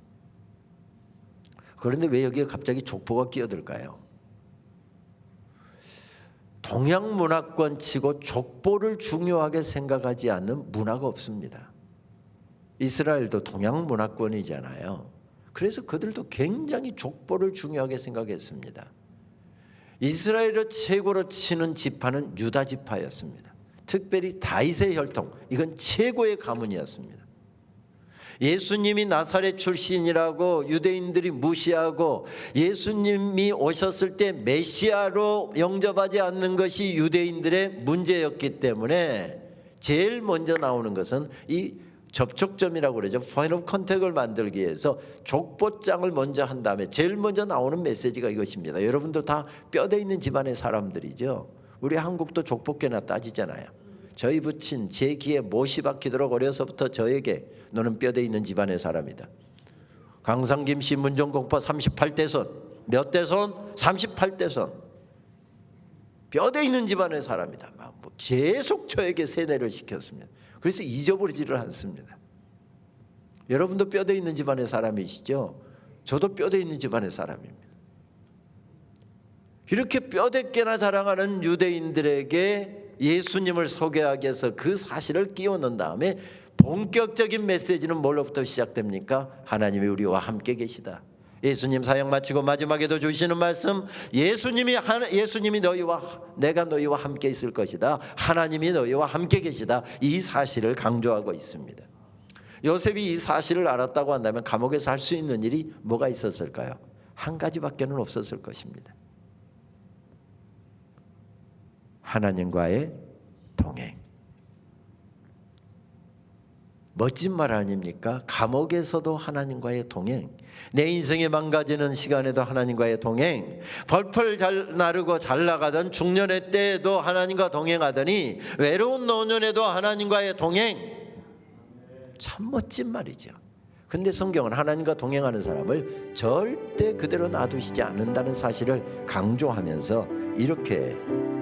그런데 왜 여기에 갑자기 족보가 끼어들까요? 동양 문화권 치고 족보를 중요하게 생각하지 않는 문화가 없습니다. 이스라엘도 동양 문화권이잖아요. 그래서 그들도 굉장히 족보를 중요하게 생각했습니다. 이스라엘을 최고로 치는 지파는 유다 지파였습니다. 특별히 다윗의 혈통, 이건 최고의 가문이었습니다. 예수님이 나사렛 출신이라고 유대인들이 무시하고 예수님이 오셨을 때 메시아로 영접하지 않는 것이 유대인들의 문제였기 때문에 제일 먼저 나오는 것은 이 접촉점이라고 그러죠. 포인트 오브 컨택을 만들기 위해서 족보장을 먼저 한 다음에 제일 먼저 나오는 메시지가 이것입니다. 여러분도 다 뼈대 있는 집안의 사람들이죠. 우리 한국도 족보계나 따지잖아요. 저희 부친 제 귀에 못이 박히도록 어려서부터 저에게 너는 뼈대 있는 집안의 사람이다. 강상김 씨 문정공파 38대 손. 몇 대 손? 38대 손. 뼈대 있는 집안의 사람이다. 계속 저에게 세뇌를 시켰습니다. 그래서 잊어버리지를 않습니다. 여러분도 뼈대 있는 집안의 사람이시죠? 저도 뼈대 있는 집안의 사람입니다. 이렇게 뼈대깨나 자랑하는 유대인들에게 예수님을 소개하기 위해서 그 사실을 끼워 넣은 다음에 본격적인 메시지는 뭘로부터 시작됩니까? 하나님이 우리와 함께 계시다. 예수님 사역 마치고 마지막에도 주시는 말씀, 예수님이 내가 너희와 함께 있을 것이다. 하나님이 너희와 함께 계시다. 이 사실을 강조하고 있습니다. 요셉이 이 사실을 알았다고 한다면 감옥에서 할 수 있는 일이 뭐가 있었을까요? 한 가지밖에는 없었을 것입니다. 하나님과의 동행. 멋진 말 아닙니까? 감옥에서도 하나님과의 동행, 내 인생이 망가지는 시간에도 하나님과의 동행, 벌펄 잘 나르고 잘 나가던 중년의 때에도 하나님과 동행하더니 외로운 노년에도 하나님과의 동행. 참 멋진 말이죠. 근데 성경은 하나님과 동행하는 사람을 절대 그대로 놔두시지 않는다는 사실을 강조하면서 이렇게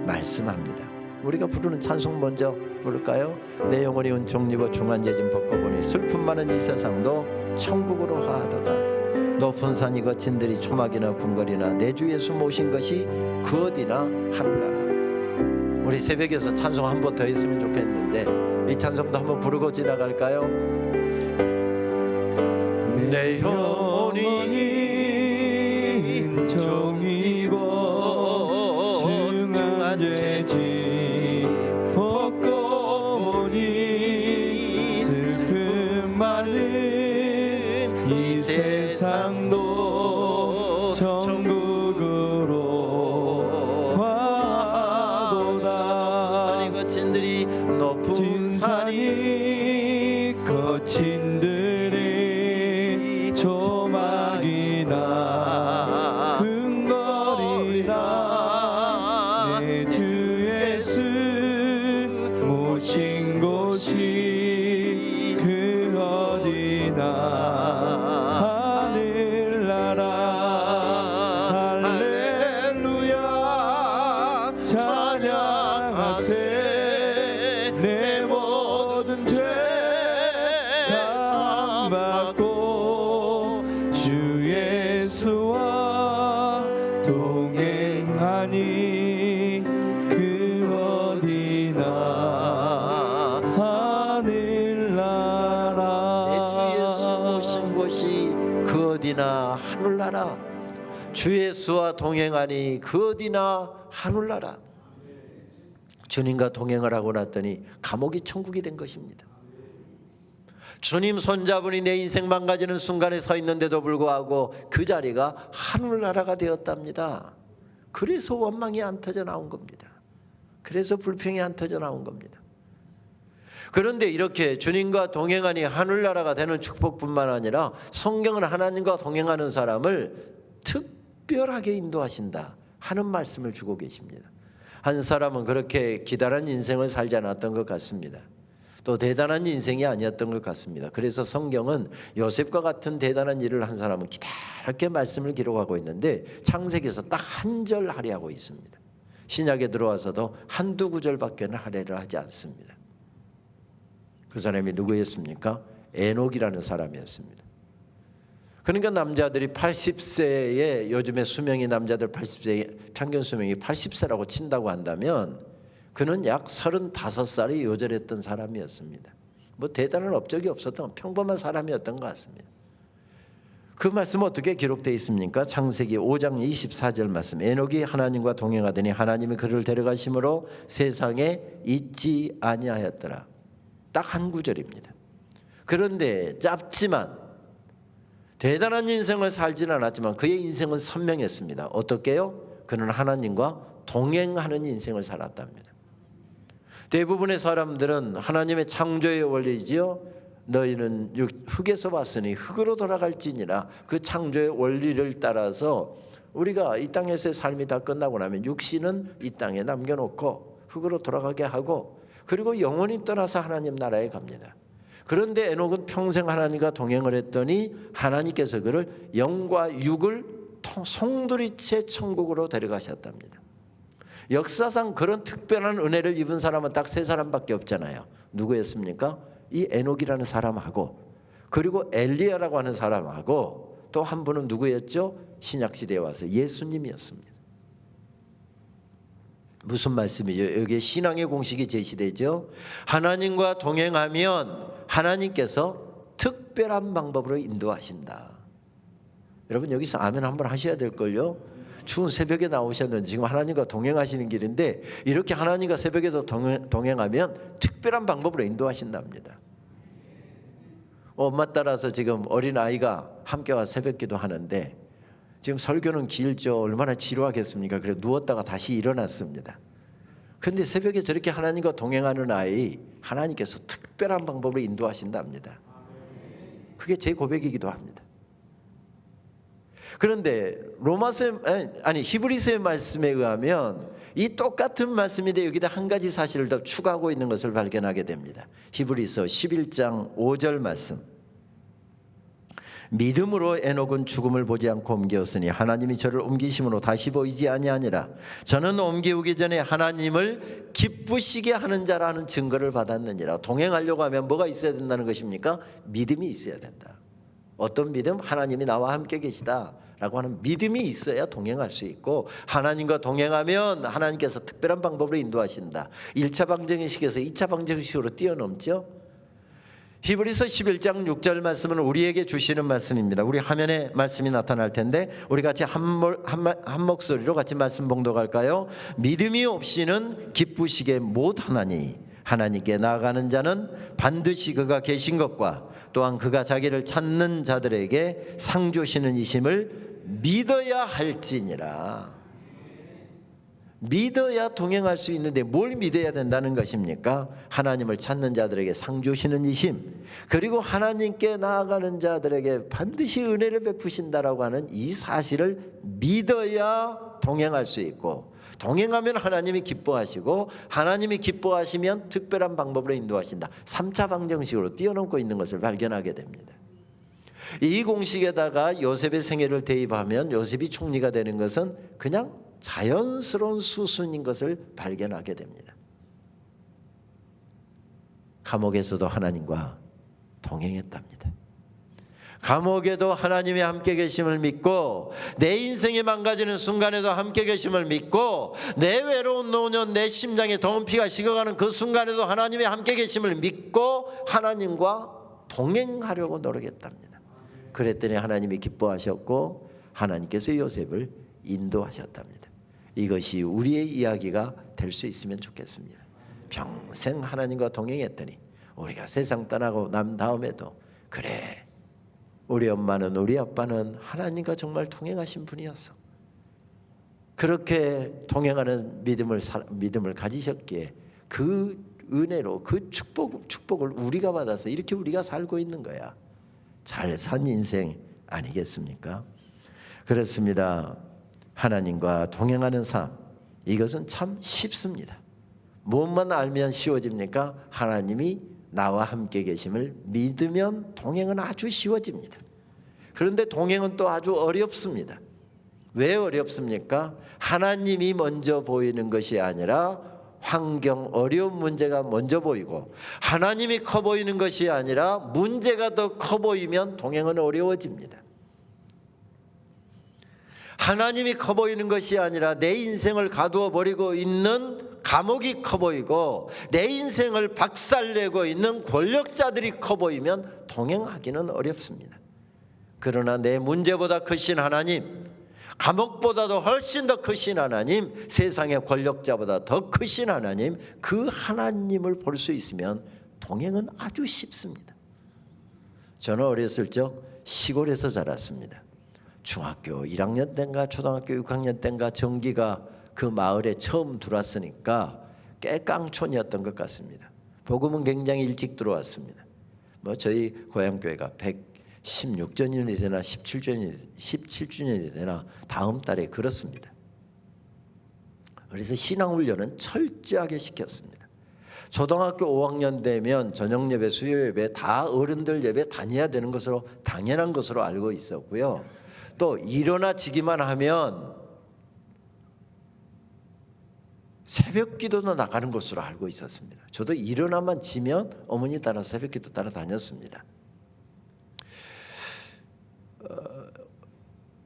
말씀합니다. 우리가 부르는 찬송 먼저 부를까요? 내 영혼이 은총 입어 중한 죄짐 벗고보니 슬픔 많은 이 세상도 천국으로 하도다. 높은 산이 거친들이 초막이나 궁궐이나 내 주 예수 모신 것이 그 어디나 하늘나라. 우리 새벽에서 찬송 한 번 더 했으면 좋겠는데 이 찬송도 한번 부르고 지나갈까요? 내 영혼이 은총 입어 중한 죄짐 이 세상도 천국으로 하도다. 높은 산이 거친들이 초막이나 궁궐이나 동행하니 그 어디나 하늘나라. 내 주 예수 오신 곳이 그 어디나 하늘나라. 주 예수와 동행하니 그 어디나 하늘나라. 주님과 동행을 하고 났더니 감옥이 천국이 된 것입니다. 주님 손잡으니 내 인생 망가지는 순간에 서 있는데도 불구하고 그 자리가 하늘나라가 되었답니다. 그래서 원망이 안 터져 나온 겁니다. 그래서 불평이 안 터져 나온 겁니다. 그런데 이렇게 주님과 동행하니 하늘나라가 되는 축복뿐만 아니라 성경은 하나님과 동행하는 사람을 특별하게 인도하신다 하는 말씀을 주고 계십니다. 한 사람은 그렇게 기다란 인생을 살지 않았던 것 같습니다. 또 대단한 인생이 아니었던 것 같습니다. 그래서 성경은 요셉과 같은 대단한 일을 한 사람은 기다랗게 말씀을 기록하고 있는데 창세기에서 딱 한 절 할애하고 있습니다. 신약에 들어와서도 한두 구절밖에는 할애를 하지 않습니다. 그 사람이 누구였습니까? 에녹이라는 사람이었습니다. 그러니까 남자들이 80세에 요즘에 수명이 남자들 80세 평균 수명이 80세라고 친다고 한다면 그는 약 35살이 요절했던 사람이었습니다. 뭐 대단한 업적이 없었던 평범한 사람이었던 것 같습니다. 그 말씀 어떻게 기록되어 있습니까? 창세기 5장 24절 말씀. 에녹이 하나님과 동행하더니 하나님이 그를 데려가심으로 세상에 있지 아니하였더라. 딱 한 구절입니다. 그런데 짧지만 대단한 인생을 살지는 않았지만 그의 인생은 선명했습니다. 어떻게요? 그는 하나님과 동행하는 인생을 살았답니다. 대부분의 사람들은 하나님의 창조의 원리지요. 너희는 흙에서 왔으니 흙으로 돌아갈지니라. 그 창조의 원리를 따라서 우리가 이 땅에서의 삶이 다 끝나고 나면 육신은 이 땅에 남겨놓고 흙으로 돌아가게 하고 그리고 영원히 떠나서 하나님 나라에 갑니다. 그런데 에녹은 평생 하나님과 동행을 했더니 하나님께서 그를 영과 육을 송두리째 천국으로 데려가셨답니다. 역사상 그런 특별한 은혜를 입은 사람은 딱 세 사람밖에 없잖아요. 누구였습니까? 이 에녹이라는 사람하고 그리고 엘리야라고 하는 사람하고 또 한 분은 누구였죠? 신약시대에 와서 예수님이었습니다. 무슨 말씀이죠? 여기에 신앙의 공식이 제시되죠. 하나님과 동행하면 하나님께서 특별한 방법으로 인도하신다. 여러분 여기서 아멘 한번 하셔야 될걸요. 추운 새벽에 나오셨는데 지금 하나님과 동행하시는 길인데 이렇게 하나님과 새벽에도 동행하면 특별한 방법으로 인도하신답니다. 엄마 따라서 지금 어린아이가 함께 와서 새벽기도 하는데 지금 설교는 길죠. 얼마나 지루하겠습니까? 그래서 누웠다가 다시 일어났습니다. 그런데 새벽에 저렇게 하나님과 동행하는 아이 하나님께서 특별한 방법으로 인도하신답니다. 그게 제 고백이기도 합니다. 그런데 히브리서의 말씀에 의하면 이 똑같은 말씀인데 여기다 한 가지 사실을 더 추가하고 있는 것을 발견하게 됩니다. 히브리서 11장 5절 말씀. 믿음으로 에녹은 죽음을 보지 않고 옮겼으니 하나님이 저를 옮기심으로 다시 보이지 아니하니라. 저는 옮기우기 전에 하나님을 기쁘시게 하는 자라는 증거를 받았느니라. 동행하려고 하면 뭐가 있어야 된다는 것입니까? 믿음이 있어야 된다. 어떤 믿음? 하나님이 나와 함께 계시다라고 하는 믿음이 있어야 동행할 수 있고 하나님과 동행하면 하나님께서 특별한 방법으로 인도하신다. 1차 방정식에서 2차 방정식으로 뛰어넘죠. 히브리서 11장 6절 말씀은 우리에게 주시는 말씀입니다. 우리 화면에 말씀이 나타날 텐데 우리 같이 한 목소리로 같이 말씀 봉독할까요? 믿음이 없이는 기쁘시게 못하나니 하나님께 나아가는 자는 반드시 그가 계신 것과 또한 그가 자기를 찾는 자들에게 상 주시는 이심을 믿어야 할지니라. 믿어야 동행할 수 있는데 뭘 믿어야 된다는 것입니까? 하나님을 찾는 자들에게 상 주시는 이심, 그리고 하나님께 나아가는 자들에게 반드시 은혜를 베푸신다라고 하는 이 사실을 믿어야 동행할 수 있고, 동행하면 하나님이 기뻐하시고 하나님이 기뻐하시면 특별한 방법으로 인도하신다. 3차 방정식으로 뛰어넘고 있는 것을 발견하게 됩니다. 이 공식에다가 요셉의 생애를 대입하면 요셉이 총리가 되는 것은 그냥 자연스러운 수순인 것을 발견하게 됩니다. 감옥에서도 하나님과 동행했답니다. 감옥에도 하나님이 함께 계심을 믿고 내 인생이 망가지는 순간에도 함께 계심을 믿고 내 외로운 노년 내 심장에 더운 피가 식어가는 그 순간에도 하나님이 함께 계심을 믿고 하나님과 동행하려고 노력했답니다. 그랬더니 하나님이 기뻐하셨고 하나님께서 요셉을 인도하셨답니다. 이것이 우리의 이야기가 될 수 있으면 좋겠습니다. 평생 하나님과 동행했더니 우리가 세상 떠나고 난 다음에도 그래, 우리 엄마는 우리 아빠는 하나님과 정말 동행하신 분이었어. 그렇게 동행하는 믿음을 가지셨기에 그 은혜로 그 축복을 우리가 받아서 이렇게 우리가 살고 있는 거야. 잘 산 인생 아니겠습니까? 그렇습니다. 하나님과 동행하는 삶, 이것은 참 쉽습니다. 무엇만 알면 쉬워집니까? 하나님이 나와 함께 계심을 믿으면 동행은 아주 쉬워집니다. 그런데 동행은 또 아주 어렵습니다. 왜 어렵습니까? 하나님이 먼저 보이는 것이 아니라 환경, 어려운 문제가 먼저 보이고 하나님이 커 보이는 것이 아니라 문제가 더 커 보이면 동행은 어려워집니다. 하나님이 커 보이는 것이 아니라 내 인생을 가두어 버리고 있는 감옥이 커 보이고 내 인생을 박살내고 있는 권력자들이 커 보이면 동행하기는 어렵습니다. 그러나 내 문제보다 크신 하나님, 감옥보다도 훨씬 더 크신 하나님, 세상의 권력자보다 더 크신 하나님, 그 하나님을 볼 수 있으면 동행은 아주 쉽습니다. 저는 어렸을 적 시골에서 자랐습니다. 중학교 1학년 때인가 초등학교 6학년 때인가 전기가 그 마을에 처음 들어왔으니까 깨깡촌이었던 것 같습니다. 복음은 굉장히 일찍 들어왔습니다. 저희 고향교회가 116주년이 되나 17주년이 되나 다음 달에 그렇습니다. 그래서 신앙훈련은 철저하게 시켰습니다. 초등학교 5학년 되면 저녁 예배, 수요 예배 다 어른들 예배 다녀야 되는 것으로 당연한 것으로 알고 있었고요. 또 일어나지기만 하면 새벽 기도도 나가는 것으로 알고 있었습니다. 저도 일어나만 지면 어머니 따라 새벽 기도 따라 다녔습니다.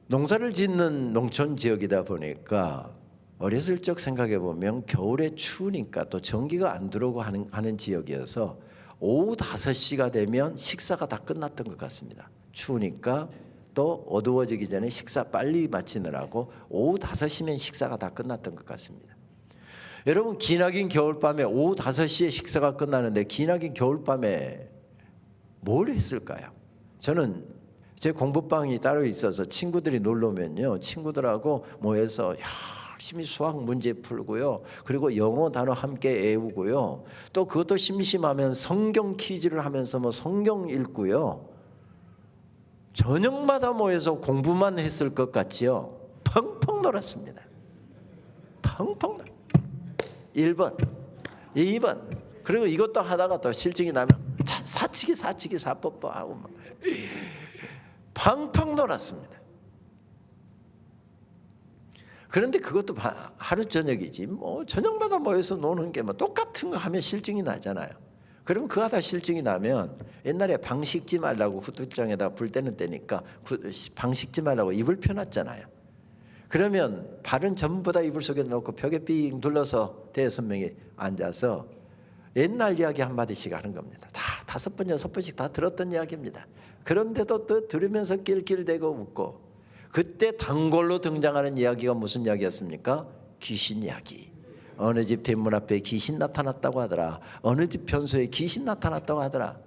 농사를 짓는 농촌 지역이다 보니까 어렸을 적 생각해 보면 겨울에 추우니까 또 전기가 안 들어오고 하는 지역이어서 오후 5시가 되면 식사가 다 끝났던 것 같습니다. 추우니까 또 어두워지기 전에 식사 빨리 마치느라고 오후 5시면 식사가 다 끝났던 것 같습니다. 여러분, 기나긴 겨울밤에 오후 5시에 식사가 끝나는데 기나긴 겨울밤에 뭘 했을까요? 저는 제 공부방이 따로 있어서 친구들이 놀러 오면요, 친구들하고 모여서 열심히 수학 문제 풀고요, 그리고 영어 단어 함께 외우고요, 또 그것도 심심하면 성경 퀴즈를 하면서 성경 읽고요, 저녁마다 모여서 공부만 했을 것 같지요. 펑펑 놀았습니다. 펑펑. 1번, 2번. 그리고 이것도 하다가 또 실증이 나면 사치기 사법하고 막 펑펑 놀았습니다. 그런데 그것도 하루 저녁이지 저녁마다 모여서 노는 게 똑같은 거 하면 실증이 나잖아요. 그럼 그거 하다 실증이 나면 옛날에 방 씻지 말라고 후뚜장에다 불 때는 때니까 방 씻지 말라고 이불 펴놨잖아요. 그러면 발은 전부 다 이불 속에 넣고 벽에 삥 둘러서 5명이 앉아서 옛날 이야기 한마디씩 하는 겁니다. 다 5번, 6번씩 다 들었던 이야기입니다. 그런데도 또 들으면서 낄낄대고 웃고, 그때 단골로 등장하는 이야기가 무슨 이야기였습니까? 귀신 이야기. 어느 집 뒷문 앞에 귀신 나타났다고 하더라. 어느 집 편소에 귀신 나타났다고 하더라.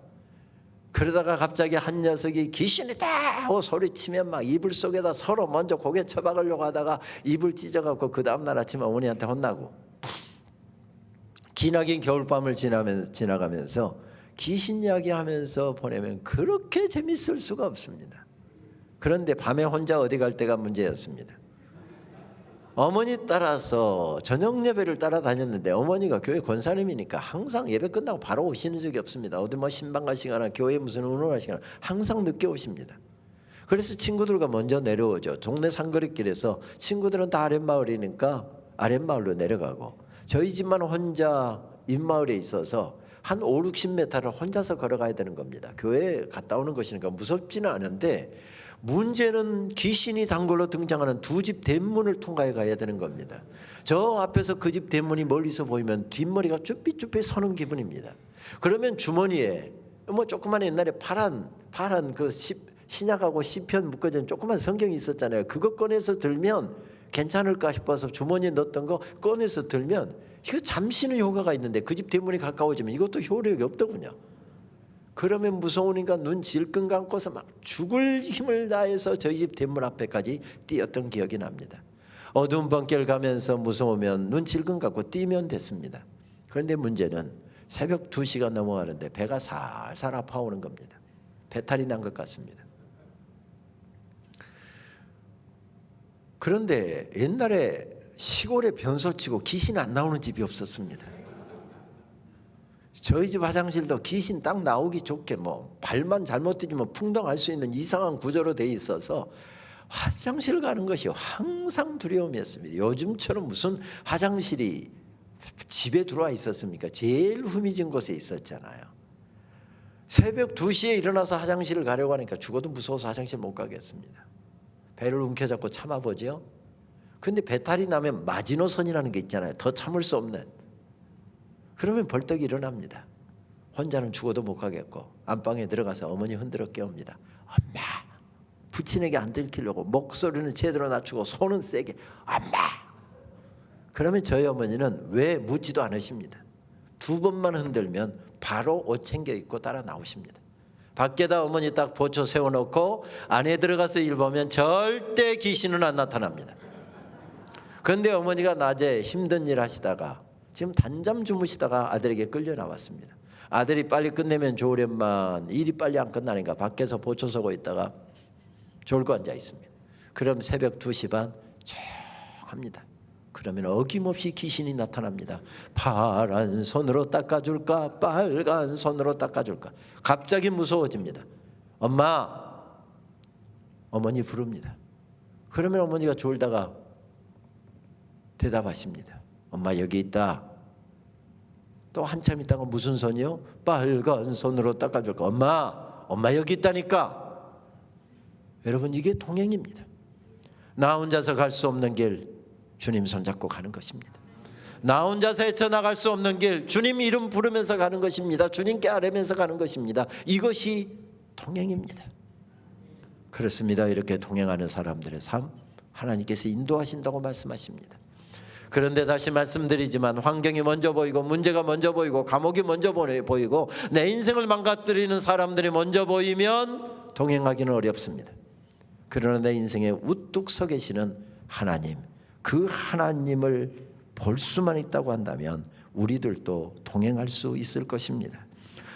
그러다가 갑자기 한 녀석이 귀신이다 하고 소리치면 막 이불 속에다 서로 먼저 고개 쳐박으려고 하다가 이불 찢어갖고 그 다음날 아침에 어머니한테 혼나고, 기나긴 겨울밤을 지나가면서 귀신 이야기하면서 보내면 그렇게 재밌을 수가 없습니다. 그런데 밤에 혼자 어디 갈 때가 문제였습니다. 어머니 따라서 저녁 예배를 따라다녔는데 어머니가 교회 권사님이니까 항상 예배 끝나고 바로 오시는 적이 없습니다. 어디 신방 가시거나 교회 무슨 운동하시거나 항상 늦게 오십니다. 그래서 친구들과 먼저 내려오죠. 동네 산거리길에서 친구들은 다 아랫마을이니까 아랫마을로 내려가고, 저희 집만 혼자 윗마을에 있어서 한 5, 60m를 혼자서 걸어가야 되는 겁니다. 교회에 갔다 오는 것이니까 무섭지는 않은데 문제는 귀신이 단골로 등장하는 두 집 대문을 통과해 가야 되는 겁니다. 저 앞에서 그 집 대문이 멀리서 보이면 뒷머리가 쭈삣쭈삣 서는 기분입니다. 그러면 주머니에 뭐 조그만 옛날에 파란 그 신약하고 시편 묶어진 조그만 성경이 있었잖아요. 그거 꺼내서 들면 괜찮을까 싶어서 주머니에 넣었던 거 꺼내서 들면 이거 잠시는 효과가 있는데 그 집 대문이 가까워지면 이것도 효력이 없더군요. 그러면 무서우니까 눈 질끈 감고서 막 죽을 힘을 다해서 저희 집 대문 앞에까지 뛰었던 기억이 납니다. 어두운 번길 가면서 무서우면 눈 질끈 감고 뛰면 됐습니다. 그런데 문제는 새벽 2시가 넘어가는데 배가 살살 아파오는 겁니다. 배탈이 난 것 같습니다. 그런데 옛날에 시골에 변소치고 귀신 안 나오는 집이 없었습니다. 저희 집 화장실도 귀신 딱 나오기 좋게 뭐 발만 잘못 뒤지면 풍덩할 수 있는 이상한 구조로 돼 있어서 화장실 가는 것이 항상 두려움이었습니다. 요즘처럼 무슨 화장실이 집에 들어와 있었습니까? 제일 후미진 곳에 있었잖아요. 새벽 2시에 일어나서 화장실을 가려고 하니까 죽어도 무서워서 화장실 못 가겠습니다. 배를 움켜잡고 참아보죠. 근데 배탈이 나면 마지노선이라는 게 있잖아요. 더 참을 수 없는. 그러면 벌떡 일어납니다. 혼자는 죽어도 못 가겠고 안방에 들어가서 어머니 흔들어 깨웁니다. 엄마. 부친에게 안 들키려고 목소리는 제대로 낮추고 손은 세게 엄마. 그러면 저희 어머니는 왜 묻지도 않으십니다. 2번만 흔들면 바로 옷 챙겨 입고 따라 나오십니다. 밖에다 어머니 딱 보초 세워놓고 안에 들어가서 일 보면 절대 귀신은 안 나타납니다. 그런데 어머니가 낮에 힘든 일 하시다가 지금 단잠 주무시다가 아들에게 끌려 나왔습니다. 아들이 빨리 끝내면 좋으련만 일이 빨리 안 끝나니까 밖에서 보초 서고 있다가 졸고 앉아 있습니다. 그럼 새벽 2시 반 조용합니다. 그러면 어김없이 귀신이 나타납니다. 파란 손으로 닦아줄까 빨간 손으로 닦아줄까. 갑자기 무서워집니다. 엄마. 어머니 부릅니다. 그러면 어머니가 졸다가 대답하십니다. 엄마 여기 있다. 또 한참 있다가 무슨 손이요? 빨간 손으로 닦아줄까. 엄마 여기 있다니까. 여러분 이게 동행입니다. 나 혼자서 갈 수 없는 길 주님 손잡고 가는 것입니다. 나 혼자서 헤쳐나갈 수 없는 길 주님 이름 부르면서 가는 것입니다. 주님께 아뢰면서 가는 것입니다. 이것이 동행입니다. 그렇습니다. 이렇게 동행하는 사람들의 삶 하나님께서 인도하신다고 말씀하십니다. 그런데 다시 말씀드리지만 환경이 먼저 보이고 문제가 먼저 보이고 감옥이 먼저 보이고 내 인생을 망가뜨리는 사람들이 먼저 보이면 동행하기는 어렵습니다. 그러나 내 인생에 우뚝 서 계시는 하나님, 그 하나님을 볼 수만 있다고 한다면 우리들도 동행할 수 있을 것입니다.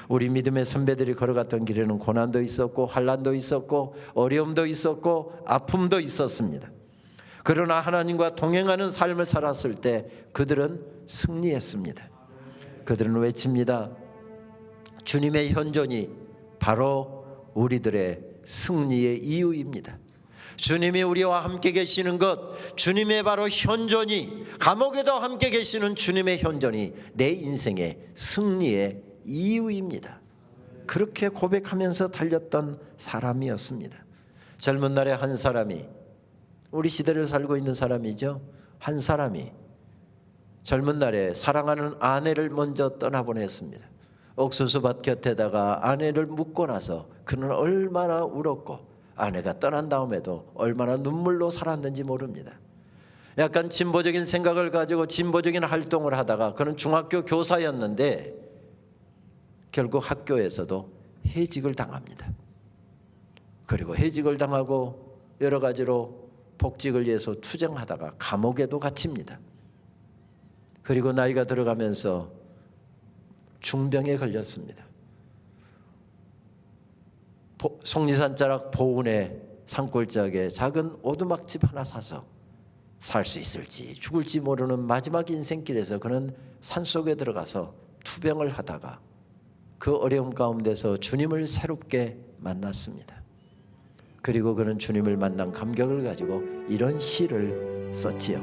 우리 믿음의 선배들이 걸어갔던 길에는 고난도 있었고 환난도 있었고 어려움도 있었고 아픔도 있었습니다. 그러나 하나님과 동행하는 삶을 살았을 때 그들은 승리했습니다. 그들은 외칩니다. 주님의 현존이 바로 우리들의 승리의 이유입니다. 주님이 우리와 함께 계시는 것, 주님의 바로 현존이, 감옥에도 함께 계시는 주님의 현존이 내 인생의 승리의 이유입니다. 그렇게 고백하면서 달렸던 사람이었습니다. 젊은 날에 한 사람이, 우리 시대를 살고 있는 사람이죠. 한 사람이 젊은 날에 사랑하는 아내를 먼저 떠나보냈습니다. 옥수수밭 곁에다가 아내를 묻고 나서 그는 얼마나 울었고 아내가 떠난 다음에도 얼마나 눈물로 살았는지 모릅니다. 약간 진보적인 생각을 가지고 진보적인 활동을 하다가 그는 중학교 교사였는데 결국 학교에서도 해직을 당합니다. 그리고 해직을 당하고 여러 가지로 복직을 위해서 투쟁하다가 감옥에도 갇힙니다. 그리고 나이가 들어가면서 중병에 걸렸습니다. 속리산자락 보은의 산골짜기에 작은 오두막집 하나 사서 살 수 있을지 죽을지 모르는 마지막 인생길에서 그는 산속에 들어가서 투병을 하다가 그 어려움 가운데서 주님을 새롭게 만났습니다. 그리고 그는 주님을 만난 감격을 가지고 이런 시를 썼지요.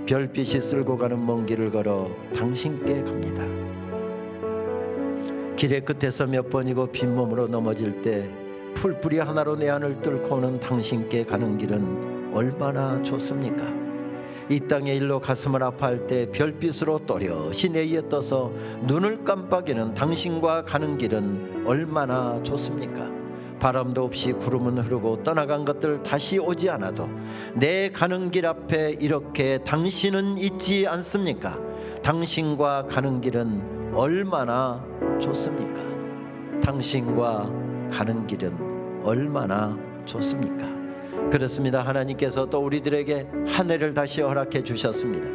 별빛이 쓸고 가는 먼 길을 걸어 당신께 갑니다. 길의 끝에서 몇 번이고 빈몸으로 넘어질 때 풀뿌리 하나로 내 안을 뚫고 오는 당신께 가는 길은 얼마나 좋습니까? 이 땅의 일로 가슴을 아파할 때 별빛으로 또렷이 내 위에 떠서 눈을 깜빡이는 당신과 가는 길은 얼마나 좋습니까? 바람도 없이 구름은 흐르고 떠나간 것들 다시 오지 않아도 내 가는 길 앞에 이렇게 당신은 있지 않습니까? 당신과 가는 길은 얼마나 좋습니까? 당신과 가는 길은 얼마나 좋습니까? 그렇습니다. 하나님께서 또 우리들에게 한 해를 다시 허락해 주셨습니다.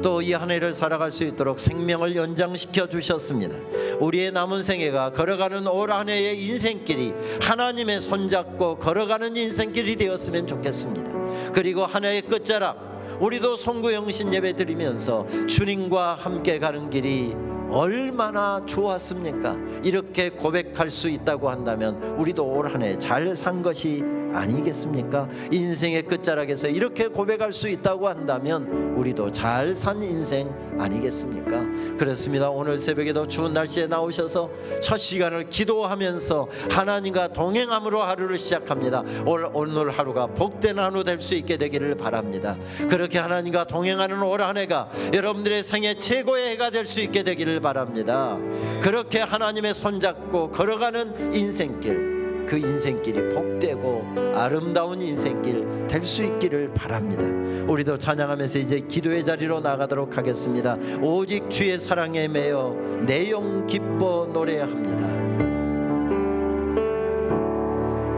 또 이 한 해를 살아갈 수 있도록 생명을 연장시켜 주셨습니다. 우리의 남은 생애가 걸어가는 올 한 해의 인생길이 하나님의 손잡고 걸어가는 인생길이 되었으면 좋겠습니다. 그리고 한 해의 끝자락 우리도 송구영신 예배 드리면서 주님과 함께 가는 길이 얼마나 좋았습니까? 이렇게 고백할 수 있다고 한다면 우리도 올 한 해 잘 산 것이 아니겠습니까? 인생의 끝자락에서 이렇게 고백할 수 있다고 한다면 우리도 잘 산 인생 아니겠습니까? 그렇습니다. 오늘 새벽에도 추운 날씨에 나오셔서 첫 시간을 기도하면서 하나님과 동행함으로 하루를 시작합니다. 오늘 하루가 복된 하루 될 수 있게 되기를 바랍니다. 그렇게 하나님과 동행하는 올 한 해가 여러분들의 생애 최고의 해가 될 수 있게 되기를 바랍니다. 그렇게 하나님의 손잡고 걸어가는 인생길, 그 인생길이 복되고 아름다운 인생길 될 수 있기를 바랍니다. 우리도 찬양하면서 이제 기도의 자리로 나가도록 하겠습니다. 오직 주의 사랑에 매여 내 영 기뻐 노래합니다.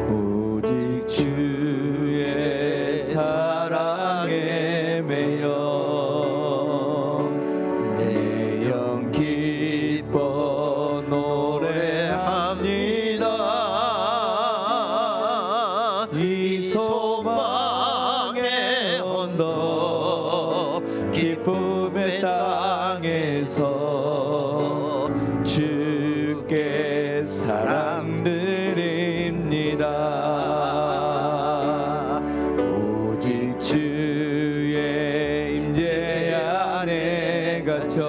오직 주의 사랑에 매여 내 영 기뻐 노래합니다. 이 소망의 언덕 기쁨의 땅에서 주께 사랑드립니다. 오직 주의 임재 안에 갇혀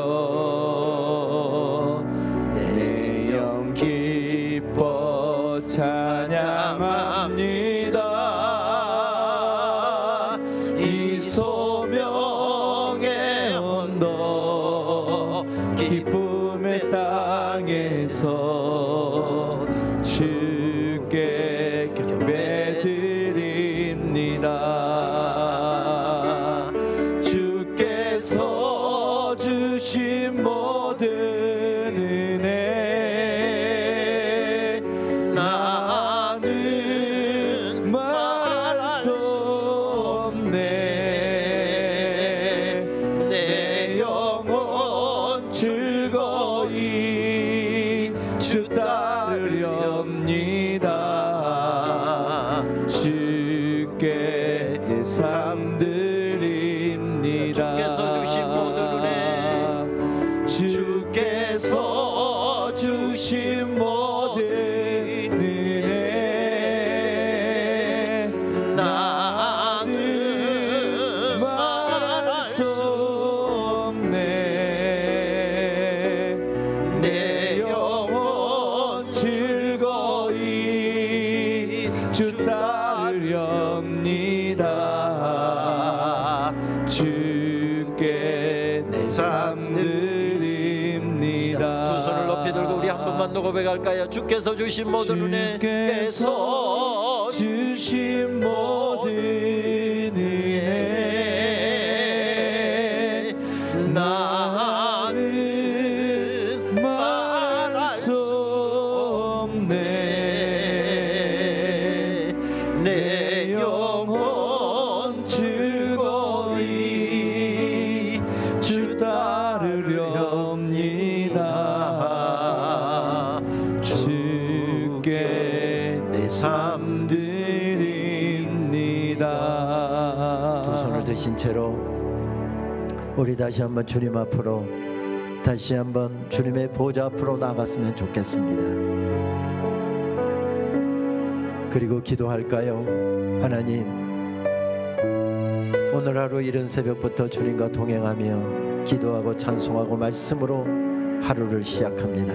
내 영 기뻐 찬양합니다. 이 소명의 언덕 기쁨의 땅에서 주께 경배드립니다. 주께서 주신 모든 은혜 나는 말할 수 없네. 내 영혼 즐거이 주 따르렵니다. 주께 내 삶 드립니다. 주께서 주신 모든 은혜, 주께서 주신 모든 은혜 나는 말할 수 없네. 내 영혼 즐거이 주 따르렵니다. 주께 내 삶 드립니다. 두 손을 높이 들고 우리 한 번만 더 고백할까요? 주께서 주신 모든 은혜, 주께서 주신 모든 은혜 나는 말할 수 없네. 내 영혼 즐거이 주 따르렵니다. 주께 내 삶 드립니다. 두 손을 드신 채로 우리 다시 한번 주님 앞으로, 다시 한번 주님의 보좌 앞으로 나갔으면 좋겠습니다. 그리고 기도할까요? 하나님, 오늘 하루 이른 새벽부터 주님과 동행하며 기도하고 찬송하고 말씀으로 하루를 시작합니다.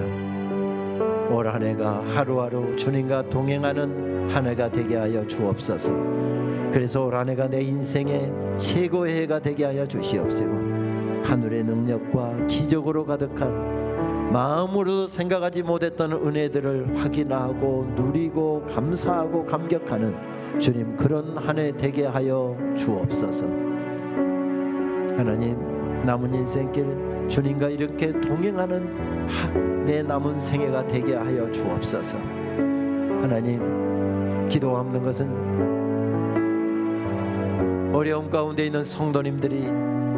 올 한 해가 하루하루 주님과 동행하는 한 해가 되게 하여 주옵소서. 그래서 올 한 해가 내 인생의 최고의 해가 되게 하여 주시옵시고, 하늘의 능력과 기적으로 가득한 마음으로도 생각하지 못했던 은혜들을 확인하고 누리고 감사하고 감격하는 주님, 그런 한 해 되게 하여 주옵소서. 하나님, 남은 인생길 주님과 이렇게 동행하는 내 남은 생애가 되게 하여 주옵소서. 하나님, 기도하는 것은 어려움 가운데 있는 성도님들이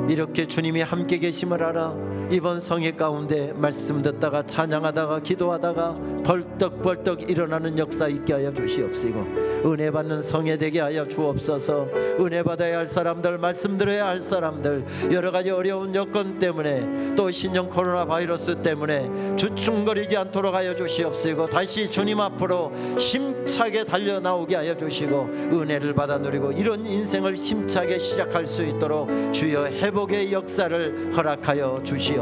이렇게 주님이 함께 계심을 알아 이번 성회 가운데 말씀 듣다가 찬양하다가 기도하다가 벌떡벌떡 일어나는 역사 있게 하여 주시옵시고, 은혜 받는 성회 되게 하여 주옵소서. 은혜 받아야 할 사람들, 말씀 들어야 할 사람들, 여러 가지 어려운 여건 때문에 또 신종 코로나 바이러스 때문에 주춤거리지 않도록 하여 주시옵시고, 다시 주님 앞으로 힘차게 달려 나오게 하여 주시고, 은혜를 받아 누리고 이런 인생을 힘차게 시작할 수 있도록 주여 회복의 역사를 허락하여 주시옵소서.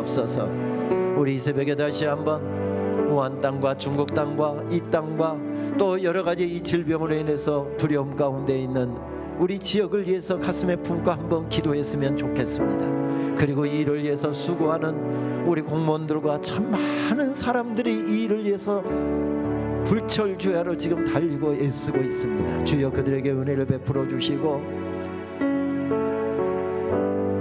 우리 이 새벽에 다시 한번 우한 땅과 중국 땅과 이 땅과 또 여러 가지 이 질병으로 인해서 두려움 가운데 있는 우리 지역을 위해서 가슴에 품고 한번 기도했으면 좋겠습니다. 그리고 이 일을 위해서 수고하는 우리 공무원들과 참 많은 사람들이 이 일을 위해서 불철주야로 지금 달리고 애쓰고 있습니다. 주여 그들에게 은혜를 베풀어 주시고,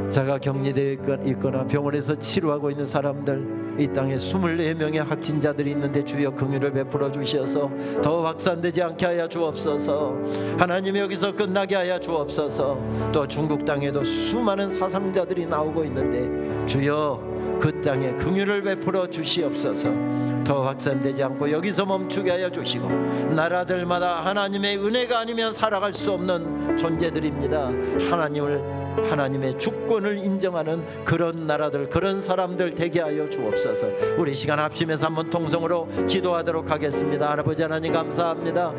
자가 격리되어 있거나 병원에서 치료하고 있는 사람들, 이 땅에 24명의 확진자들이 있는데 주여 긍휼을 베풀어 주셔서 더 확산되지 않게 하여 주옵소서. 하나님, 여기서 끝나게 하여 주옵소서. 또 중국 땅에도 수많은 사상자들이 나오고 있는데 주여 그 땅에 긍휼을 베풀어 주시옵소서. 더 확산되지 않고 여기서 멈추게 하여 주시고, 나라들마다 하나님의 은혜가 아니면 살아갈 수 없는 존재들입니다. 하나님의 주권을 인정하는 그런 나라들, 그런 사람들 되게 하여 주옵소서. 우리 시간 합심해서 한번 통성으로 기도하도록 하겠습니다. 아버지 하나님, 감사합니다.